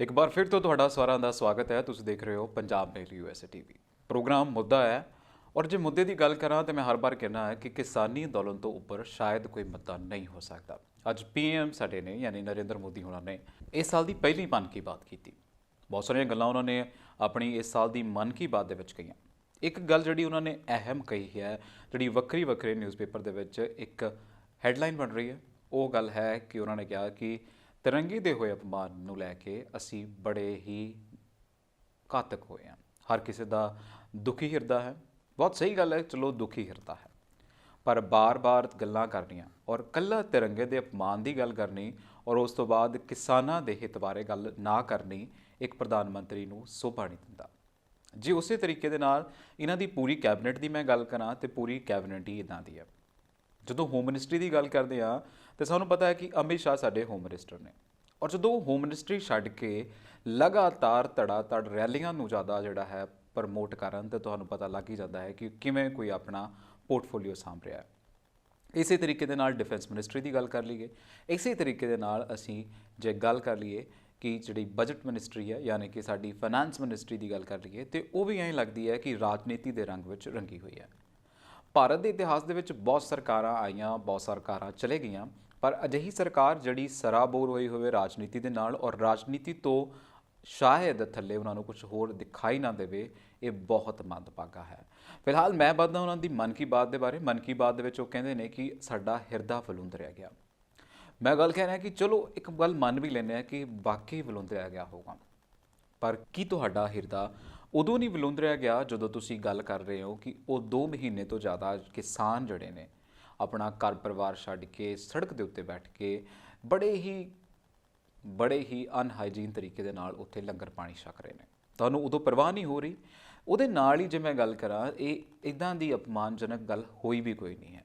ਇੱਕ ਵਾਰ ਫਿਰ ਤੋਂ ਤੁਹਾਡਾ ਸਾਰਿਆਂ ਦਾ ਸਵਾਗਤ ਹੈ। ਤੁਸੀਂ ਦੇਖ ਰਹੇ ਹੋ ਪੰਜਾਬ ਮੇਲ USA ਟੀਵੀ। ਪ੍ਰੋਗਰਾਮ ਮੁੱਦਾ ਹੈ ਔਰ ਜੇ ਮੁੱਦੇ ਦੀ ਗੱਲ ਕਰਾਂ ਤਾਂ ਮੈਂ ਹਰ ਵਾਰ ਕਹਿਣਾ ਹੈ ਕਿ ਕਿਸਾਨੀ ਅੰਦੋਲਨ ਤੋਂ ਉੱਪਰ ਸ਼ਾਇਦ ਕੋਈ ਮੁੱਦਾ ਨਹੀਂ ਹੋ ਸਕਦਾ। ਅੱਜ PM ਸਾਡੇ ਨੇ ਯਾਨੀ ਨਰਿੰਦਰ ਮੋਦੀ ਹੋਣਾ ਨੇ ਇਸ ਸਾਲ ਦੀ ਪਹਿਲੀ ਮਨ ਕੀ ਬਾਤ ਕੀਤੀ। ਬਹੁਤ ਸਾਰੀਆਂ ਗੱਲਾਂ ਉਹਨਾਂ ਨੇ ਆਪਣੀ ਇਸ ਸਾਲ ਦੀ ਮਨ ਕੀ ਬਾਤ ਦੇ ਵਿੱਚ ਕਹੀਆਂ। ਇੱਕ ਗੱਲ ਜਿਹੜੀ ਉਹਨਾਂ ਨੇ ਅਹਿਮ ਕਹੀ ਹੈ, ਜਿਹੜੀ ਵੱਖਰੀ ਵੱਖਰੇ ਨਿਊਜ਼ਪੇਪਰ ਦੇ ਵਿੱਚ ਇੱਕ ਹੈਡਲਾਈਨ ਬਣ ਰਹੀ ਹੈ, ਉਹ ਗੱਲ ਹੈ ਕਿ ਉਹਨਾਂ ਨੇ ਕਿਹਾ ਕਿ ਤਿਰੰਗੇ ਦੇ ਹੋਏ ਅਪਮਾਨ ਨੂੰ ਲੈ ਕੇ ਅਸੀਂ ਬੜੇ ਹੀ ਘਾਤਕ ਹੋਏ ਹਾਂ। ਹਰ ਕਿਸੇ ਦਾ ਦੁਖੀ ਹਿਰਦਾ ਹੈ। ਬਹੁਤ ਸਹੀ ਗੱਲ ਹੈ, ਚਲੋ ਦੁਖੀ ਹਿਰਦਾ ਹੈ, ਪਰ ਬਾਰ-ਬਾਰ ਗੱਲਾਂ ਕਰਨੀਆਂ ਔਰ ਕੱਲਾ ਤਿਰੰਗੇ ਦੇ ਅਪਮਾਨ ਦੀ ਗੱਲ ਕਰਨੀ ਔਰ ਉਸ ਤੋਂ ਬਾਅਦ ਕਿਸਾਨਾਂ ਦੇ ਹਿੱਤ ਬਾਰੇ ਗੱਲ ਨਾ ਕਰਨੀ ਇੱਕ ਪ੍ਰਧਾਨ ਮੰਤਰੀ ਨੂੰ ਸ਼ੋਭਾ ਨਹੀਂ ਦਿੰਦਾ। ਜੀ ਉਸੇ ਤਰੀਕੇ ਦੇ ਨਾਲ ਇਹਨਾਂ ਦੀ ਪੂਰੀ ਕੈਬਨਿਟ ਦੀ ਮੈਂ ਗੱਲ ਕਰਾਂ ਤੇ ਪੂਰੀ ਕੈਬਨਿਟ ਹੀ ਇੱਦਾਂ ਦੀ ਹੈ। ਜਦੋਂ ਹੋਮ ਮਿਨਿਸਟਰੀ ਦੀ ਗੱਲ ਕਰਦੇ ਹਾਂ ਤਾਂ ਸਾਨੂੰ ਪਤਾ ਹੈ ਕਿ ਅਮਿਤ ਸ਼ਾਹ ਸਾਡੇ ਹੋਮ ਮਿਨਿਸਟਰ ਨੇ ਔਰ ਜਦੋਂ ਹੋਮ ਮਿਨਿਸਟਰੀ ਛੱਡ ਕੇ ਲਗਾਤਾਰ ਧੜਾ-ਧੜ ਰੈਲੀਆਂ ਨੂੰ ਜ਼ਿਆਦਾ ਜਿਹੜਾ ਹੈ ਪ੍ਰਮੋਟ ਕਰਨ ਤਾਂ ਤੁਹਾਨੂੰ ਪਤਾ ਲੱਗ ਹੀ ਜਾਂਦਾ ਹੈ ਕਿ ਕਿਵੇਂ ਕੋਈ ਆਪਣਾ ਪੋਰਟਫੋਲੀਓ ਸਾਂਭ ਰਿਹਾ ਹੈ। ਇਸੇ ਤਰੀਕੇ ਦੇ ਨਾਲ ਡਿਫੈਂਸ ਮਿਨਿਸਟਰੀ ਦੀ ਗੱਲ ਕਰ ਲਈਏ, ਇਸੇ ਤਰੀਕੇ ਦੇ ਨਾਲ ਅਸੀਂ ਜੇ ਗੱਲ ਕਰ ਲਈਏ ਕਿ ਜਿਹੜੀ ਬਜਟ ਮਿਨਿਸਟਰੀ ਹੈ ਯਾਨੀ ਕਿ ਸਾਡੀ ਫਾਈਨੈਂਸ ਮਿਨਿਸਟਰੀ ਦੀ ਗੱਲ ਕਰ ਲਈਏ ਤੇ ਉਹ ਵੀ ਐਂ ਲੱਗਦੀ ਹੈ ਕਿ ਰਾਜਨੀਤੀ ਦੇ ਰੰਗ ਵਿੱਚ ਰੰਗੀ ਹੋਈ ਹੈ। ਭਾਰਤ ਦੇ ਇਤਿਹਾਸ ਦੇ ਵਿੱਚ ਬਹੁਤ ਸਰਕਾਰਾਂ ਆਈਆਂ, ਬਹੁਤ ਸਰਕਾਰਾਂ ਚਲੇ ਗਈਆਂ, ਪਰ ਅਜਿਹੀ ਸਰਕਾਰ ਜਿਹੜੀ ਸਰਾਬੋਰ ਹੋਈ ਹੋਵੇ ਰਾਜਨੀਤੀ ਦੇ ਨਾਲ ਔਰ ਰਾਜਨੀਤੀ ਤੋਂ ਸ਼ਾਇਦ ਥੱਲੇ ਉਹਨਾਂ ਨੂੰ ਕੁਝ ਹੋਰ ਦਿਖਾਈ ਨਾ ਦੇਵੇ, ਇਹ ਬਹੁਤ ਮੰਦਭਾਗਾ ਹੈ। ਫਿਲਹਾਲ ਮੈਂ ਵਧਦਾ ਉਹਨਾਂ ਦੀ ਮਨ ਕੀ ਬਾਤ ਦੇ ਬਾਰੇ। ਮਨ ਕੀ ਬਾਤ ਦੇ ਵਿੱਚ ਉਹ ਕਹਿੰਦੇ ਨੇ ਕਿ ਸਾਡਾ ਹਿਰਦਾ ਵਲੂੰਦਰਿਆ ਗਿਆ। ਮੈਂ ਗੱਲ ਕਹਿ ਰਿਹਾ ਕਿ ਚਲੋ ਇੱਕ ਗੱਲ ਮੰਨ ਵੀ ਲੈਂਦੇ ਹਾਂ ਕਿ ਵਾਕਈ ਵਲੂੰਦਰਿਆ ਗਿਆ ਹੋਊਗਾ, ਪਰ ਕੀ ਤੁਹਾਡਾ ਹਿਰਦਾ ਉਦੋਂ ਨਹੀਂ ਵਲੂੰਦਰਿਆ ਗਿਆ ਜਦੋਂ ਤੁਸੀਂ ਗੱਲ ਕਰ ਰਹੇ ਹੋ ਕਿ ਉਹ 2 ਮਹੀਨੇ ਤੋਂ ਜ਼ਿਆਦਾ ਕਿਸਾਨ ਜਿਹੜੇ ਨੇ ਆਪਣਾ ਘਰ ਪਰਿਵਾਰ ਛੱਡ ਕੇ ਸੜਕ ਦੇ ਉੱਤੇ ਬੈਠ ਕੇ ਬੜੇ ਹੀ ਅਨਹਾਈਜੀਨ ਤਰੀਕੇ ਦੇ ਨਾਲ ਉੱਥੇ ਲੰਗਰ ਪਾਣੀ ਛਕ ਰਹੇ ਨੇ? ਤੁਹਾਨੂੰ ਉਦੋਂ ਪਰਵਾਹ ਨਹੀਂ ਹੋ ਰਹੀ? ਉਹਦੇ ਨਾਲ ਹੀ ਜੇ ਮੈਂ ਗੱਲ ਕਰਾਂ, ਇਹ ਇੱਦਾਂ ਦੀ ਅਪਮਾਨਜਨਕ ਗੱਲ ਹੋਈ ਵੀ ਕੋਈ ਨਹੀਂ ਹੈ।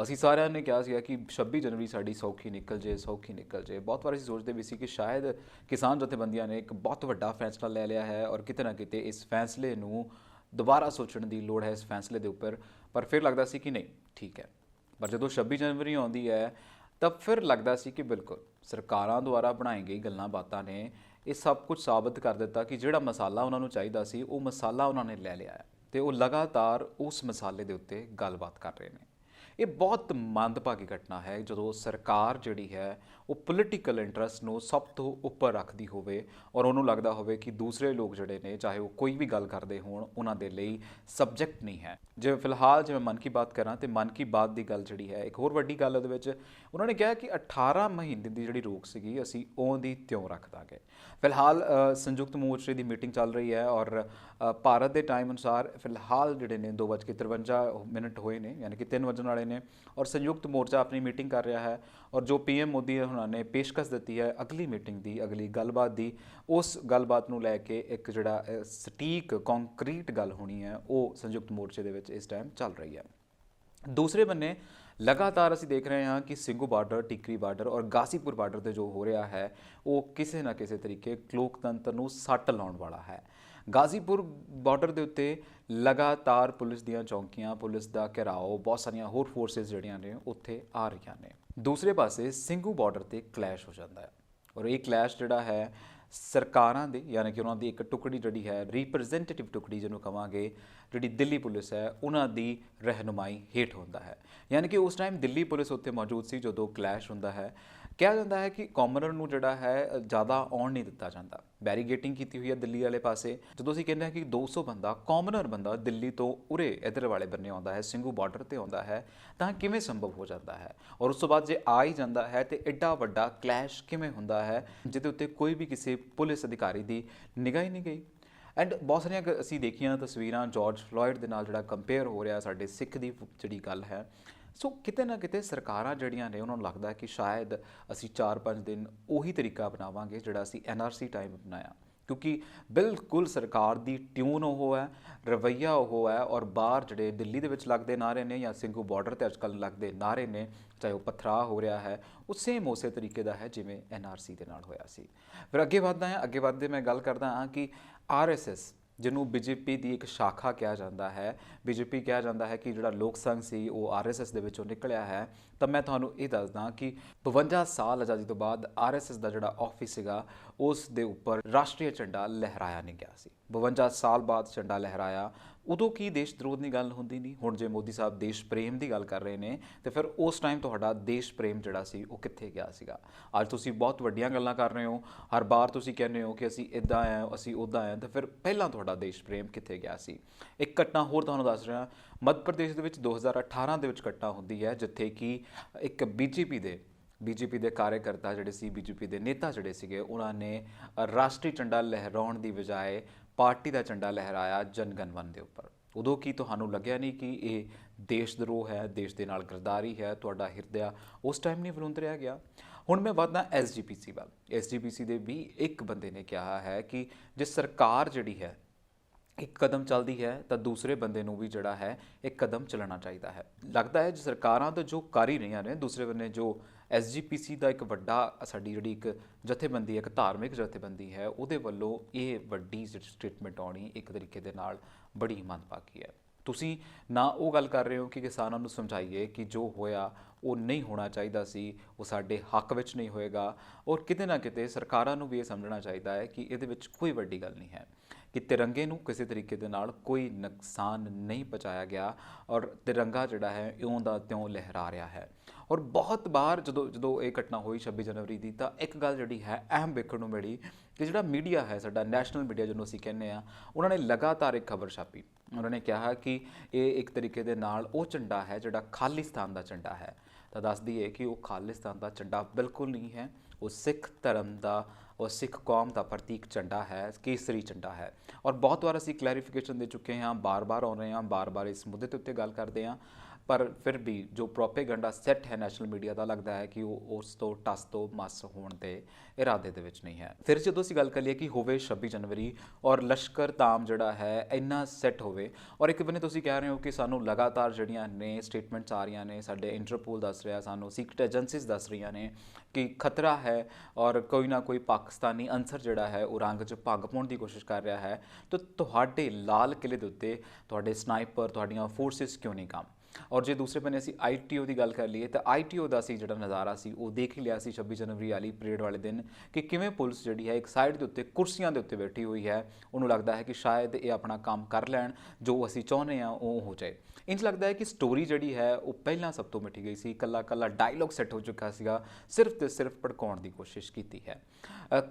ਅਸੀਂ ਸਾਰਿਆਂ ਨੇ ਕਿਹਾ ਸੀਗਾ ਕਿ 26 ਜਨਵਰੀ ਸਾਡੀ ਸੌਖੀ ਨਿਕਲ ਜੇ, ਸੌਖੀ ਨਿਕਲ ਜੇ। ਬਹੁਤ ਵਾਰ ਅਸੀਂ ਸੋਚਦੇ ਵੀ ਸੀ ਕਿ ਸ਼ਾਇਦ ਕਿਸਾਨ ਜਥੇਬੰਦੀਆਂ ਨੇ ਇੱਕ ਬਹੁਤ ਵੱਡਾ ਫੈਸਲਾ ਲੈ ਲਿਆ ਹੈ ਔਰ ਕਿਤੇ ਨਾ ਕਿਤੇ ਇਸ ਫੈਸਲੇ ਨੂੰ ਦੁਬਾਰਾ ਸੋਚਣ ਦੀ ਲੋੜ ਹੈ ਇਸ ਫੈਸਲੇ ਦੇ ਉੱਪਰ। ਪਰ ਫਿਰ ਲੱਗਦਾ ਸੀ ਕਿ ਨਹੀਂ, ਠੀਕ ਹੈ। ਪਰ ਜਦੋਂ 26 ਜਨਵਰੀ ਆਉਂਦੀ ਹੈ ਤਾਂ ਫਿਰ ਲੱਗਦਾ ਸੀ ਕਿ ਬਿਲਕੁਲ ਸਰਕਾਰਾਂ ਦੁਆਰਾ ਬਣਾਈ ਗਈ ਗੱਲਾਂ ਬਾਤਾਂ ਨੇ ਇਹ ਸਭ ਕੁਝ ਸਾਬਤ ਕਰ ਦਿੱਤਾ ਕਿ ਜਿਹੜਾ ਮਸਾਲਾ ਉਹਨਾਂ ਨੂੰ ਚਾਹੀਦਾ ਸੀ ਉਹ ਮਸਾਲਾ ਉਹਨਾਂ ਨੇ ਲੈ ਲਿਆ ਹੈ ਤੇ ਉਹ ਲਗਾਤਾਰ ਉਸ ਮਸਾਲੇ ਦੇ ਉੱਤੇ ਗੱਲਬਾਤ ਕਰ ਰਹੇ ਨੇ। ਇਹ ਬਹੁਤ ਮੰਦਭਾਗੀ ਘਟਨਾ ਹੈ ਜਦੋਂ ਸਰਕਾਰ ਜਿਹੜੀ ਹੈ ਉਹ ਪੋਲੀਟੀਕਲ ਇੰਟਰਸਟ ਨੂੰ ਸਭ ਤੋਂ ਉੱਪਰ ਰੱਖਦੀ ਹੋਵੇ ਔਰ ਉਹਨੂੰ ਲੱਗਦਾ ਹੋਵੇ ਕਿ ਦੂਸਰੇ ਲੋਕ ਜਿਹੜੇ ਨੇ ਚਾਹੇ ਉਹ ਕੋਈ ਵੀ ਗੱਲ ਕਰਦੇ ਹੋਣ ਉਹਨਾਂ ਦੇ ਲਈ ਸਬਜੈਕਟ ਨਹੀਂ ਹੈ। ਜਿਵੇਂ ਫਿਲਹਾਲ ਜੇ ਮੈਂ ਮਨ ਕੀ ਬਾਤ ਕਰਾਂ ਤੇ ਮਨ ਕੀ ਬਾਤ ਦੀ ਗੱਲ ਜਿਹੜੀ ਹੈ ਇੱਕ ਹੋਰ ਵੱਡੀ ਗੱਲ ਉਹਦੇ ਵਿੱਚ ਉਹਨਾਂ ਨੇ ਕਿਹਾ ਕਿ 18 ਮਹੀਨੇ ਦੀ ਜਿਹੜੀ ਰੋਕ ਸੀਗੀ ਅਸੀਂ ਉਹਦੀ ਤਿਉਂ ਰੱਖ ਦਾਂਗੇ। ਫਿਲਹਾਲ ਸੰਯੁਕਤ ਮੋਰਚੇ ਦੀ ਮੀਟਿੰਗ ਚੱਲ ਰਹੀ ਹੈ ਔਰ ਭਾਰਤ ਦੇ ਟਾਈਮ ਅਨੁਸਾਰ ਫਿਲਹਾਲ ਜਿਹੜੇ ਨੇ 2:53 ਹੋਏ ਨੇ ਯਾਨੀ ਕਿ 3 ਵਜਣ ਵਾਲੇ ਨੇ ਔਰ ਸੰਯੁਕਤ ਮੋਰਚਾ ਆਪਣੀ ਮੀਟਿੰਗ ਕਰ ਰਿਹਾ ਹੈ ਔਰ ਜੋ PM ਮੋਦੀ ਉਹਨਾਂ ਨੇ ਪੇਸ਼ਕਸ਼ ਦਿੱਤੀ ਹੈ ਅਗਲੀ ਮੀਟਿੰਗ ਦੀ, ਅਗਲੀ ਗੱਲਬਾਤ ਦੀ, ਉਸ ਗੱਲਬਾਤ ਨੂੰ ਲੈ ਕੇ ਇੱਕ ਜਿਹੜਾ ਸਟੀਕ ਕੰਕਰੀਟ ਗੱਲ ਹੋਣੀ ਹੈ ਉਹ ਸੰਯੁਕਤ ਮੋਰਚੇ ਦੇ ਵਿੱਚ ਇਸ ਟਾਈਮ ਚੱਲ ਰਹੀ ਹੈ। ਦੂਸਰੇ ਬੰਨੇ ਲਗਾਤਾਰ ਅਸੀਂ ਦੇਖ ਰਹੇ ਹਾਂ ਕਿ ਸਿੰਘੂ ਬਾਰਡਰ, ਟਿਕਰੀ ਬਾਰਡਰ ਔਰ ਗਾਜ਼ੀਪੁਰ ਬਾਰਡਰ 'ਤੇ ਜੋ ਹੋ ਰਿਹਾ ਹੈ ਉਹ ਕਿਸੇ ਨਾ ਕਿਸੇ ਤਰੀਕੇ ਲੋਕਤੰਤਰ ਨੂੰ ਸੱਟ ਲਾਉਣ ਵਾਲਾ ਹੈ। ਗਾਜ਼ੀਪੁਰ ਬਾਰਡਰ ਦੇ ਉੱਤੇ ਲਗਾਤਾਰ ਪੁਲਿਸ ਦੀਆਂ ਚੌਂਕੀਆਂ, ਪੁਲਿਸ ਦਾ ਘਿਰਾਓ, ਬਹੁਤ ਸਾਰੀਆਂ ਹੋਰ ਫੋਰਸਿਸ ਜਿਹੜੀਆਂ ਨੇ ਉੱਥੇ ਆ ਰਹੀਆਂ ਨੇ। ਦੂਸਰੇ ਪਾਸੇ ਸਿੰਘੂ ਬਾਰਡਰ 'ਤੇ ਕਲੈਸ਼ ਹੋ ਜਾਂਦਾ ਹੈ ਔਰ ਇਹ ਕਲੈਸ਼ ਜਿਹੜਾ ਹੈ ਸਰਕਾਰਾਂ ਦੇ ਯਾਨੀ ਕਿ ਉਹਨਾਂ ਦੀ ਇੱਕ ਟੁਕੜੀ ਜਿਹੜੀ ਹੈ ਰਿਪਰੈਜ਼ੈਂਟੇਟਿਵ ਟੁਕੜੀ ਜਿਹਨੂੰ ਕਹਾਂਗੇ, ਜਿਹੜੀ ਦਿੱਲੀ ਪੁਲਿਸ ਹੈ ਉਹਨਾਂ ਦੀ ਰਹਿਨੁਮਾਈ ਹੇਠ ਹੁੰਦਾ ਹੈ। ਯਾਨੀ ਕਿ ਉਸ ਟਾਈਮ ਦਿੱਲੀ ਪੁਲਿਸ ਉੱਥੇ ਮੌਜੂਦ ਸੀ ਜਦੋਂ ਕਲੈਸ਼ ਹੁੰਦਾ ਹੈ। ਕਿਹਾ ਜਾਂਦਾ ਹੈ ਕਿ ਕਾਮਨਰ ਨੂੰ ਜਿਹੜਾ ਹੈ ਜ਼ਿਆਦਾ ਆਉਣ ਨਹੀਂ ਦਿੱਤਾ ਜਾਂਦਾ। ਬੈਰੀਗੇਟਿੰਗ ਕੀਤੀ ਹੋਈ ਹੈ ਦਿੱਲੀ ਵਾਲੇ ਪਾਸੇ। ਜਦੋਂ ਅਸੀਂ ਕਹਿੰਦੇ ਹਾਂ ਕਿ 200 ਬੰਦਾ, ਕਾਮਨਰ ਬੰਦਾ ਦਿੱਲੀ ਤੋਂ ਉਰੇ ਇੱਧਰ ਵਾਲੇ ਬੰਨੇ ਆਉਂਦਾ ਹੈ, ਸਿੰਘੂ ਬਾਰਡਰ 'ਤੇ ਆਉਂਦਾ ਹੈ, ਤਾਂ ਕਿਵੇਂ ਸੰਭਵ ਹੋ ਜਾਂਦਾ ਹੈ? ਔਰ ਉਸ ਤੋਂ ਬਾਅਦ ਜੇ ਆ ਹੀ ਜਾਂਦਾ ਹੈ ਤੇ ਐਡਾ ਵੱਡਾ ਕਲੈਸ਼ ਕਿਵੇਂ ਹੁੰਦਾ ਹੈ ਜਿਹਦੇ ਉੱਤੇ ਕੋਈ ਵੀ ਕਿਸੇ ਪੁਲਿਸ ਅਧਿਕਾਰੀ ਦੀ ਨਿਗਾਹ ਹੀ ਨਹੀਂ ਗਈ? ਐਂਡ ਬਹੁਤ ਸਾਰੀਆਂ ਅਸੀਂ ਦੇਖੀਆਂ ਤਸਵੀਰਾਂ ਜਾਰਜ ਫਲੋਇਡ ਦੇ ਨਾਲ ਜਿਹੜਾ ਕੰਪੇਅਰ ਹੋ ਰਿਹਾ ਸਾਡੇ ਸਿੱਖ ਦੀ ਜਿਹੜੀ ਗੱਲ ਹੈ। ਸੋ ਕਿਤੇ ਨਾ ਕਿਤੇ ਸਰਕਾਰਾਂ ਜਿਹੜੀਆਂ ਨੇ ਉਹਨਾਂ ਨੂੰ ਲੱਗਦਾ ਕਿ ਸ਼ਾਇਦ ਅਸੀਂ 4-5 ਦਿਨ ਉਹੀ ਤਰੀਕਾ ਅਪਣਾਵਾਂਗੇ ਜਿਹੜਾ ਅਸੀਂ NRC ਟਾਈਮ ਅਪਣਾਇਆ, ਕਿਉਂਕਿ ਬਿਲਕੁਲ ਸਰਕਾਰ ਦੀ ਟਿਊਨ ਉਹ ਹੈ, ਰਵੱਈਆ ਉਹ ਹੈ ਔਰ ਬਾਹਰ ਜਿਹੜੇ ਦਿੱਲੀ ਦੇ ਵਿੱਚ ਲੱਗਦੇ ਨਾਅਰੇ ਨੇ ਜਾਂ ਸਿੰਘੂ ਬਾਰਡਰ ਤੇ ਅੱਜ ਕੱਲ੍ਹ ਲੱਗਦੇ ਨਾਅਰੇ ਨੇ, ਚਾਹੇ ਉਹ ਪਥਰਾਅ ਹੋ ਰਿਹਾ ਹੈ, ਉਹ ਸੇਮ ਉਸੇ ਤਰੀਕੇ ਦਾ ਹੈ ਜਿਵੇਂ NRC ਦੇ ਨਾਲ ਹੋਇਆ ਸੀ। ਫਿਰ ਅੱਗੇ ਵੱਧਦਾ ਹਾਂ, ਅੱਗੇ ਵੱਧਦੇ ਮੈਂ ਗੱਲ ਕਰਦਾ ਹਾਂ ਕਿ RSS ਜਿਹਨੂੰ ਬੀਜੇਪੀ ਦੀ ਇੱਕ ਸ਼ਾਖਾ ਕਿਹਾ ਜਾਂਦਾ ਹੈ, ਬੀਜੇਪੀ ਕਿਹਾ ਜਾਂਦਾ ਹੈ ਕਿ ਜਿਹੜਾ ਲੋਕ ਸੰਘ ਸੀ ਉਹ ਆਰਐਸਐਸ ਦੇ ਵਿੱਚੋਂ ਨਿਕਲਿਆ ਹੈ, ਤਾਂ ਮੈਂ ਤੁਹਾਨੂੰ ਇਹ ਦੱਸਦਾ ਕਿ 52 ਸਾਲ ਆਜ਼ਾਦੀ ਤੋਂ ਬਾਅਦ ਆਰਐਸਐਸ ਦਾ ਜਿਹੜਾ ਆਫਿਸ ਸੀਗਾ ਉਸ ਦੇ ਉੱਪਰ ਰਾਸ਼ਟਰੀ ਝੰਡਾ ਲਹਿਰਾਇਆ ਨਹੀਂ ਗਿਆ ਸੀ। 52 ਸਾਲ ਬਾਅਦ ਝੰਡਾ ਲਹਿਰਾਇਆ। ਉਦੋਂ ਕੀ ਦੇਸ਼ ਦਰੋਧ ਦੀ ਗੱਲ ਹੁੰਦੀ ਨਹੀਂ। ਹੁਣ ਜੇ ਮੋਦੀ ਸਾਹਿਬ ਦੇਸ਼ ਪ੍ਰੇਮ ਦੀ ਗੱਲ ਕਰ ਰਹੇ ਨੇ ਤੇ ਫਿਰ ਉਸ ਟਾਈਮ ਤੁਹਾਡਾ ਦੇਸ਼ ਪ੍ਰੇਮ ਜਿਹੜਾ ਸੀ ਉਹ ਕਿੱਥੇ ਗਿਆ ਸੀਗਾ। ਅੱਜ ਤੁਸੀਂ ਬਹੁਤ ਵੱਡੀਆਂ ਗੱਲਾਂ ਕਰ ਰਹੇ ਹੋ, ਹਰ ਵਾਰ ਤੁਸੀਂ ਕਹਿੰਦੇ ਹੋ ਕਿ ਅਸੀਂ ਇੱਦਾਂ ਆ, ਅਸੀਂ ਉੱਦਾਂ ਆ, ਤਾਂ ਫਿਰ ਪਹਿਲਾਂ ਤੁਹਾਡਾ ਦੇਸ਼ ਪ੍ਰੇਮ ਕਿੱਥੇ ਗਿਆ ਸੀ। ਇੱਕ ਘਟਨਾ ਹੋਰ ਤੁਹਾਨੂੰ ਦੱਸ ਰਿਹਾ, ਮੱਧ ਪ੍ਰਦੇਸ਼ ਦੇ ਵਿੱਚ 2018 ਦੇ ਵਿੱਚ ਘਟਨਾ ਹੁੰਦੀ ਹੈ ਜਿੱਥੇ ਕਿ ਇੱਕ ਬੀਜੇਪੀ ਦੇ ਕਾਰਜਕਰਤਾ ਜਿਹੜੇ ਸੀ, ਬੀਜੇਪੀ ਦੇ ਨੇਤਾ ਜਿਹੜੇ ਸੀਗੇ, ਉਹਨਾਂ ਨੇ ਰਾਸ਼ਟਰੀ ਝੰਡਾ ਲਹਿਰਾਉਣ ਦੀ ਬਜਾਏ ਪਾਰਟੀ ਦਾ ਝੰਡਾ ਲਹਿਰਾਇਆ ਜਨ ਗਣ ਮਨ ਦੇ ਉੱਪਰ। ਉਦੋਂ ਕੀ ਤੁਹਾਨੂੰ ਲੱਗਿਆ ਨਹੀਂ ਕਿ ਇਹ ਦੇਸ਼ ਦਰੋਹ ਹੈ, ਦੇਸ਼ ਦੇ ਨਾਲ ਗਰਦਾਰੀ ਹੈ? ਤੁਹਾਡਾ ਹਿਰਦਿਆ ਉਸ ਟਾਈਮ ਨਹੀਂ ਵਿਲੁੰਦਰਿਆ ਗਿਆ? ਹੁਣ ਮੈਂ ਵਧਦਾ ਐਸਜੀਪੀਸੀ ਵੱਲ। ਐਸਜੀਪੀਸੀ ਦੇ ਵੀ ਇੱਕ ਬੰਦੇ ਨੇ ਕਿਹਾ ਹੈ ਕਿ ਜੇ ਸਰਕਾਰ ਜਿਹੜੀ ਹੈ ਇੱਕ ਕਦਮ ਚੱਲਦੀ ਹੈ ਤਾਂ ਦੂਸਰੇ ਬੰਦੇ ਨੂੰ ਵੀ ਜਿਹੜਾ ਹੈ ਇੱਕ ਕਦਮ ਚੱਲਣਾ ਚਾਹੀਦਾ ਹੈ। ਲੱਗਦਾ ਹੈ ਜੇ ਸਰਕਾਰਾਂ ਤਾਂ ਜੋ ਕਰ ਹੀ ਰਹੀਆਂ ਨੇ, ਦੂਸਰੇ ਬੰਨੇ ਜੋ ਐਸਜੀਪੀਸੀ ਦਾ ਇੱਕ ਵੱਡਾ ਸਾਡੀ ਜਿਹੜੀ ਇੱਕ ਜਥੇਬੰਦੀ ਹੈ, ਇੱਕ ਧਾਰਮਿਕ ਜਥੇਬੰਦੀ ਹੈ, ਉਹਦੇ ਵੱਲੋਂ ਇਹ ਵੱਡੀ ਸਟੇਟਮੈਂਟ ਆਉਣੀ ਇੱਕ ਤਰੀਕੇ ਦੇ ਨਾਲ ਬੜੀ ਮੰਦਭਾਗੀ ਹੈ। ਤੁਸੀਂ ਨਾ ਉਹ ਗੱਲ ਕਰ ਰਹੇ ਹੋ ਕਿ ਕਿਸਾਨਾਂ ਨੂੰ ਸਮਝਾਈਏ ਕਿ ਜੋ ਹੋਇਆ ਉਹ ਨਹੀਂ ਹੋਣਾ ਚਾਹੀਦਾ ਸੀ, ਉਹ ਸਾਡੇ ਹੱਕ ਵਿੱਚ ਨਹੀਂ ਹੋਏਗਾ, ਔਰ ਕਿਤੇ ਨਾ ਕਿਤੇ ਸਰਕਾਰਾਂ ਨੂੰ ਵੀ ਇਹ ਸਮਝਣਾ ਚਾਹੀਦਾ ਹੈ ਕਿ ਇਹਦੇ ਵਿੱਚ ਕੋਈ ਵੱਡੀ ਗੱਲ ਨਹੀਂ ਹੈ ਕਿ ਤਿਰੰਗੇ ਨੂੰ ਕਿਸੇ ਤਰੀਕੇ ਦੇ ਨਾਲ ਕੋਈ ਨੁਕਸਾਨ ਨਹੀਂ ਪਹੁੰਚਾਇਆ ਗਿਆ ਔਰ ਤਿਰੰਗਾ ਜਿਹੜਾ ਹੈ ਇਉਂ ਦਾ ਤਿਉਂ ਲਹਿਰਾ ਰਿਹਾ ਹੈ। ਔਰ ਬਹੁਤ ਵਾਰ ਜਦੋਂ ਇਹ ਘਟਨਾ ਹੋਈ 26 ਜਨਵਰੀ ਦੀ, ਤਾਂ ਇੱਕ ਗੱਲ ਜਿਹੜੀ ਹੈ ਅਹਿਮ ਵੇਖਣ ਨੂੰ ਮਿਲੀ ਕਿ ਜਿਹੜਾ ਮੀਡੀਆ ਹੈ ਸਾਡਾ, ਨੈਸ਼ਨਲ ਮੀਡੀਆ ਜਿਹਨੂੰ ਅਸੀਂ ਕਹਿੰਦੇ ਹਾਂ, ਉਹਨਾਂ ਨੇ ਲਗਾਤਾਰ ਇੱਕ ਖਬਰ ਛਾਪੀ। ਉਹਨਾਂ ਨੇ ਕਿਹਾ ਕਿ ਇਹ ਇੱਕ ਤਰੀਕੇ ਦੇ ਨਾਲ ਉਹ ਝੰਡਾ ਹੈ ਜਿਹੜਾ ਖਾਲਿਸਤਾਨ ਦਾ ਝੰਡਾ ਹੈ। ਤਾਂ ਦੱਸ ਦਈਏ ਕਿ ਉਹ ਖਾਲਿਸਤਾਨ ਦਾ ਝੰਡਾ ਬਿਲਕੁਲ ਨਹੀਂ ਹੈ। ਉਹ ਸਿੱਖ ਧਰਮ ਦਾ, ਉਹ ਸਿੱਖ ਕੌਮ ਦਾ ਪ੍ਰਤੀਕ ਝੰਡਾ ਹੈ, ਕੇਸਰੀ ਝੰਡਾ ਹੈ। ਔਰ ਬਹੁਤ ਵਾਰ ਅਸੀਂ ਕਲੈਰੀਫਿਕੇਸ਼ਨ ਦੇ ਚੁੱਕੇ ਹਾਂ, ਬਾਰ-ਬਾਰ ਆਉ ਰਹੇ ਹਾਂ, ਬਾਰ-ਬਾਰ ਇਸ ਮੁੱਦੇ ਦੇ ਉੱਤੇ ਗੱਲ ਕਰਦੇ ਹਾਂ, ਪਰ ਫਿਰ ਵੀ ਜੋ ਪ੍ਰੋਪੇਗੈਂਡਾ ਸੈੱਟ ਹੈ ਨੈਸ਼ਨਲ ਮੀਡੀਆ ਦਾ, ਲੱਗਦਾ ਹੈ ਕਿ ਉਹ ਉਸ ਤੋਂ ਟਸ ਤੋਂ ਮਸ ਹੋਣ ਦੇ ਇਰਾਦੇ ਦੇ ਵਿੱਚ ਨਹੀਂ ਹੈ। ਫਿਰ ਜਦੋਂ ਅਸੀਂ ਗੱਲ ਕਰੀਏ ਕਿ ਹੋਵੇ 26 ਜਨਵਰੀ ਔਰ ਲਸ਼ਕਰ ਤਾਮ ਜਿਹੜਾ ਹੈ ਇੰਨਾ ਸੈੱਟ ਹੋਵੇ, ਔਰ ਇੱਕ ਬੰਨੇ ਤੁਸੀਂ ਕਹਿ ਰਹੇ ਹੋ ਕਿ ਸਾਨੂੰ ਲਗਾਤਾਰ ਜਿਹੜੀਆਂ ਨੇ ਸਟੇਟਮੈਂਟਸ ਆ ਰਹੀਆਂ ਨੇ, ਸਾਡੇ ਇੰਟਰਪੋਲ ਦੱਸ ਰਿਹਾ, ਸਾਨੂੰ ਸੀਕ੍ਰੇਟ ਏਜੰਸੀਜ਼ ਦੱਸ ਰਹੀਆਂ ਨੇ ਕਿ ਖਤਰਾ ਹੈ ਔਰ ਕੋਈ ਨਾ ਕੋਈ ਪਾਕਿਸਤਾਨੀ ਅੰਸਰ ਜਿਹੜਾ ਹੈ ਉਹ ਰੰਗ 'ਚ ਭੰਗ ਪਾਉਣ ਦੀ ਕੋਸ਼ਿਸ਼ ਕਰ ਰਿਹਾ ਹੈ, ਤਾਂ ਤੁਹਾਡੇ ਲਾਲ ਕਿਲੇ ਦੇ ਉੱਤੇ ਤੁਹਾਡੇ ਸਨਾਈਪਰ, ਤੁਹਾਡੀਆਂ ਫੋਰਸਿਸ ਕਿਉਂ ਨਹੀਂ ਕੰਮ? ਔਰ ਜੇ ਦੂਸਰੇ ਬੰਨੇ ਅਸੀਂ ਆਈਟੀਓ ਦੀ ਗੱਲ ਕਰ ਲਈਏ ਤਾਂ ਆਈਟੀਓ ਦਾ ਸੀ ਜਿਹੜਾ ਨਜ਼ਾਰਾ ਸੀ ਉਹ ਦੇਖ ਹੀ ਲਿਆ ਸੀ 26 ਜਨਵਰੀ ਵਾਲੀ ਪਰੇਡ ਵਾਲੇ ਦਿਨ ਕਿ ਕਿਵੇਂ ਪੁਲਿਸ ਜਿਹੜੀ ਹੈ ਇੱਕ ਸਾਈਡ ਦੇ ਉੱਤੇ ਕੁਰਸੀਆਂ ਦੇ ਉੱਤੇ ਬੈਠੀ ਹੋਈ ਹੈ। ਉਹਨੂੰ ਲੱਗਦਾ ਹੈ ਕਿ ਸ਼ਾਇਦ ਇਹ ਆਪਣਾ ਕੰਮ ਕਰ ਲੈਣ, ਜੋ ਅਸੀਂ ਚਾਹੁੰਦੇ ਹਾਂ ਉਹ ਹੋ ਜਾਏ। ਇੰਝ ਲੱਗਦਾ ਹੈ ਕਿ ਸਟੋਰੀ ਜਿਹੜੀ ਹੈ ਉਹ ਪਹਿਲਾਂ ਸਭ ਤੋਂ ਮਿੱਠੀ ਗਈ ਸੀ, ਇਕੱਲਾ ਡਾਇਲੋਗ ਸੈੱਟ ਹੋ ਚੁੱਕਾ ਸੀਗਾ, ਸਿਰਫ ਤੇ ਸਿਰਫ ਭੜਕਾਉਣ ਦੀ ਕੋਸ਼ਿਸ਼ ਕੀਤੀ ਹੈ।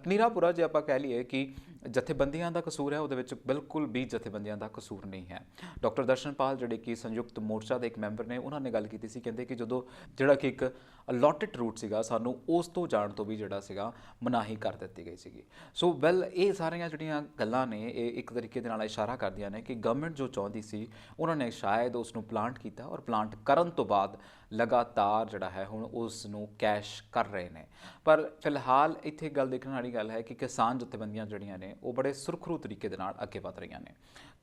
ਨੀਰਾਪੁਰਾ ਜੇ ਆਪਾਂ ਕਹਿ ਲਈਏ ਕਿ ਜਥੇਬੰਦੀਆਂ ਦਾ ਕਸੂਰ ਹੈ, ਉਹਦੇ ਵਿੱਚ ਬਿਲਕੁਲ ਵੀ ਜਥੇਬੰਦੀਆਂ ਦਾ ਕਸੂਰ ਨਹੀਂ ਹੈ। ਡਾਕਟਰ ਦਰਸ਼ਨਪਾਲ ਜਿਹੜੇ ਕਿ ਸੰਯੁਕਤ ਮੋਰਚਾ ਦੇ ਇੱਕ ਮੈਂਬਰ ਨੇ, ਉਹਨਾਂ ਨੇ ਗੱਲ ਕੀਤੀ ਸੀ, ਕਹਿੰਦੇ ਕਿ ਜਦੋਂ ਜਿਹੜਾ ਕਿ ਇੱਕ ਅਲੋਟਡ ਰੂਟ ਸੀਗਾ, ਸਾਨੂੰ ਉਸ ਤੋਂ ਜਾਣ ਤੋਂ ਵੀ ਜਿਹੜਾ ਸੀਗਾ ਮਨਾਹੀ ਕਰ ਦਿੱਤੀ ਗਈ ਸੀਗੀ। ਸੋ ਇਹ ਸਾਰੀਆਂ ਜਿਹੜੀਆਂ ਗੱਲਾਂ ਨੇ ਇਹ ਇੱਕ ਤਰੀਕੇ ਦੇ ਨਾਲ ਇਸ਼ਾਰਾ ਕਰਦੀਆਂ ਨੇ ਕਿ ਗਵਰਨਮੈਂਟ ਜੋ ਚਾਹੁੰਦੀ ਸੀ ਉਹਨਾਂ ਨੇ ਸ਼ਾਇਦ ਉਸ ਨੂੰ ਪਲਾਂਟ ਕੀਤਾ, ਔਰ ਪਲਾਂਟ ਕਰਨ ਤੋਂ ਬਾਅਦ ਲਗਾਤਾਰ ਜਿਹੜਾ ਹੈ ਹੁਣ ਉਸ ਨੂੰ ਕੈਸ਼ ਕਰ ਰਹੇ ਨੇ। ਪਰ ਫਿਲਹਾਲ ਇੱਥੇ ਗੱਲ ਦੇਖਣ ਵਾਲੀ ਗੱਲ ਹੈ ਕਿ ਕਿਸਾਨ ਜਥੇਬੰਦੀਆਂ ਜਿਹੜੀਆਂ ਨੇ ਉਹ ਬੜੇ ਸੁਰਖਰੂ ਤਰੀਕੇ ਦੇ ਨਾਲ ਅੱਗੇ ਵਧ ਰਹੀਆਂ ਨੇ।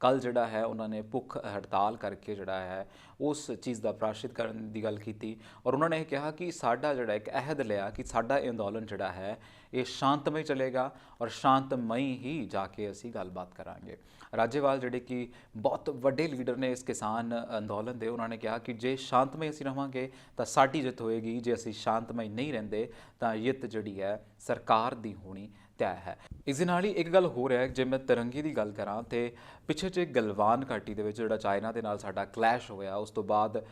ਕੱਲ੍ਹ ਜਿਹੜਾ ਹੈ ਉਹਨਾਂ ਨੇ ਭੁੱਖ ਹੜਤਾਲ ਕਰਕੇ ਜਿਹੜਾ ਹੈ ਉਸ ਚੀਜ਼ ਦਾ ਪ੍ਰਾਸ਼ਿਤ ਕਰਨ ਦੀ ਗੱਲ ਕੀਤੀ, ਔਰ ਉਹਨਾਂ ਨੇ ਕਿਹਾ ਕਿ ਸਾਡਾ ਜਿਹੜਾ ਇੱਕ ਅਹਿਦ ਲਿਆ ਕਿ ਸਾਡਾ ਇਹ ਅੰਦੋਲਨ ਜਿਹੜਾ ਹੈ ਇਹ ਸ਼ਾਂਤਮਈ ਚੱਲੇਗਾ ਔਰ ਸ਼ਾਂਤਮਈ ਹੀ ਜਾ ਕੇ ਅਸੀਂ ਗੱਲਬਾਤ ਕਰਾਂਗੇ। ਰਾਜੇਵਾਲ ਜਿਹੜੇ ਕਿ ਬਹੁਤ ਵੱਡੇ ਲੀਡਰ ਨੇ ਇਸ ਕਿਸਾਨ ਅੰਦੋਲਨ ਦੇ, ਉਹਨਾਂ ਨੇ ਕਿਹਾ ਕਿ ਜੇ ਸ਼ਾਂਤਮਈ ਅਸੀਂ ਰਹਾਂਗੇ ਤਾਂ ਸਾਡੀ ਜਿੱਤ ਹੋਏਗੀ, ਜੇ ਅਸੀਂ ਸ਼ਾਂਤਮਈ ਨਹੀਂ ਰਹਿੰਦੇ ਤਾਂ ਜਿੱਤ ਜਿਹੜੀ ਹੈ ਸਰਕਾਰ ਦੀ ਹੋਣੀ ਤੈਅ ਹੈ। ਇਸ ਦੇ ਨਾਲ ਹੀ ਇੱਕ ਗੱਲ ਹੋ ਰਿਹਾ ਹੈ, ਜੇ ਮੈਂ ਤਿਰੰਗੇ ਦੀ ਗੱਲ ਕਰਾਂ ਤੇ ਪਿੱਛੇ ਜੇ ਗਲਵਾਨ ਘਾਟੀ ਦੇ ਵਿੱਚ ਜਿਹੜਾ ਚਾਈਨਾ ਦੇ ਨਾਲ ਸਾਡਾ ਕਲੈਸ਼ ਹੋਇਆ, ਉਸ ਤੋਂ ਬਾਅਦ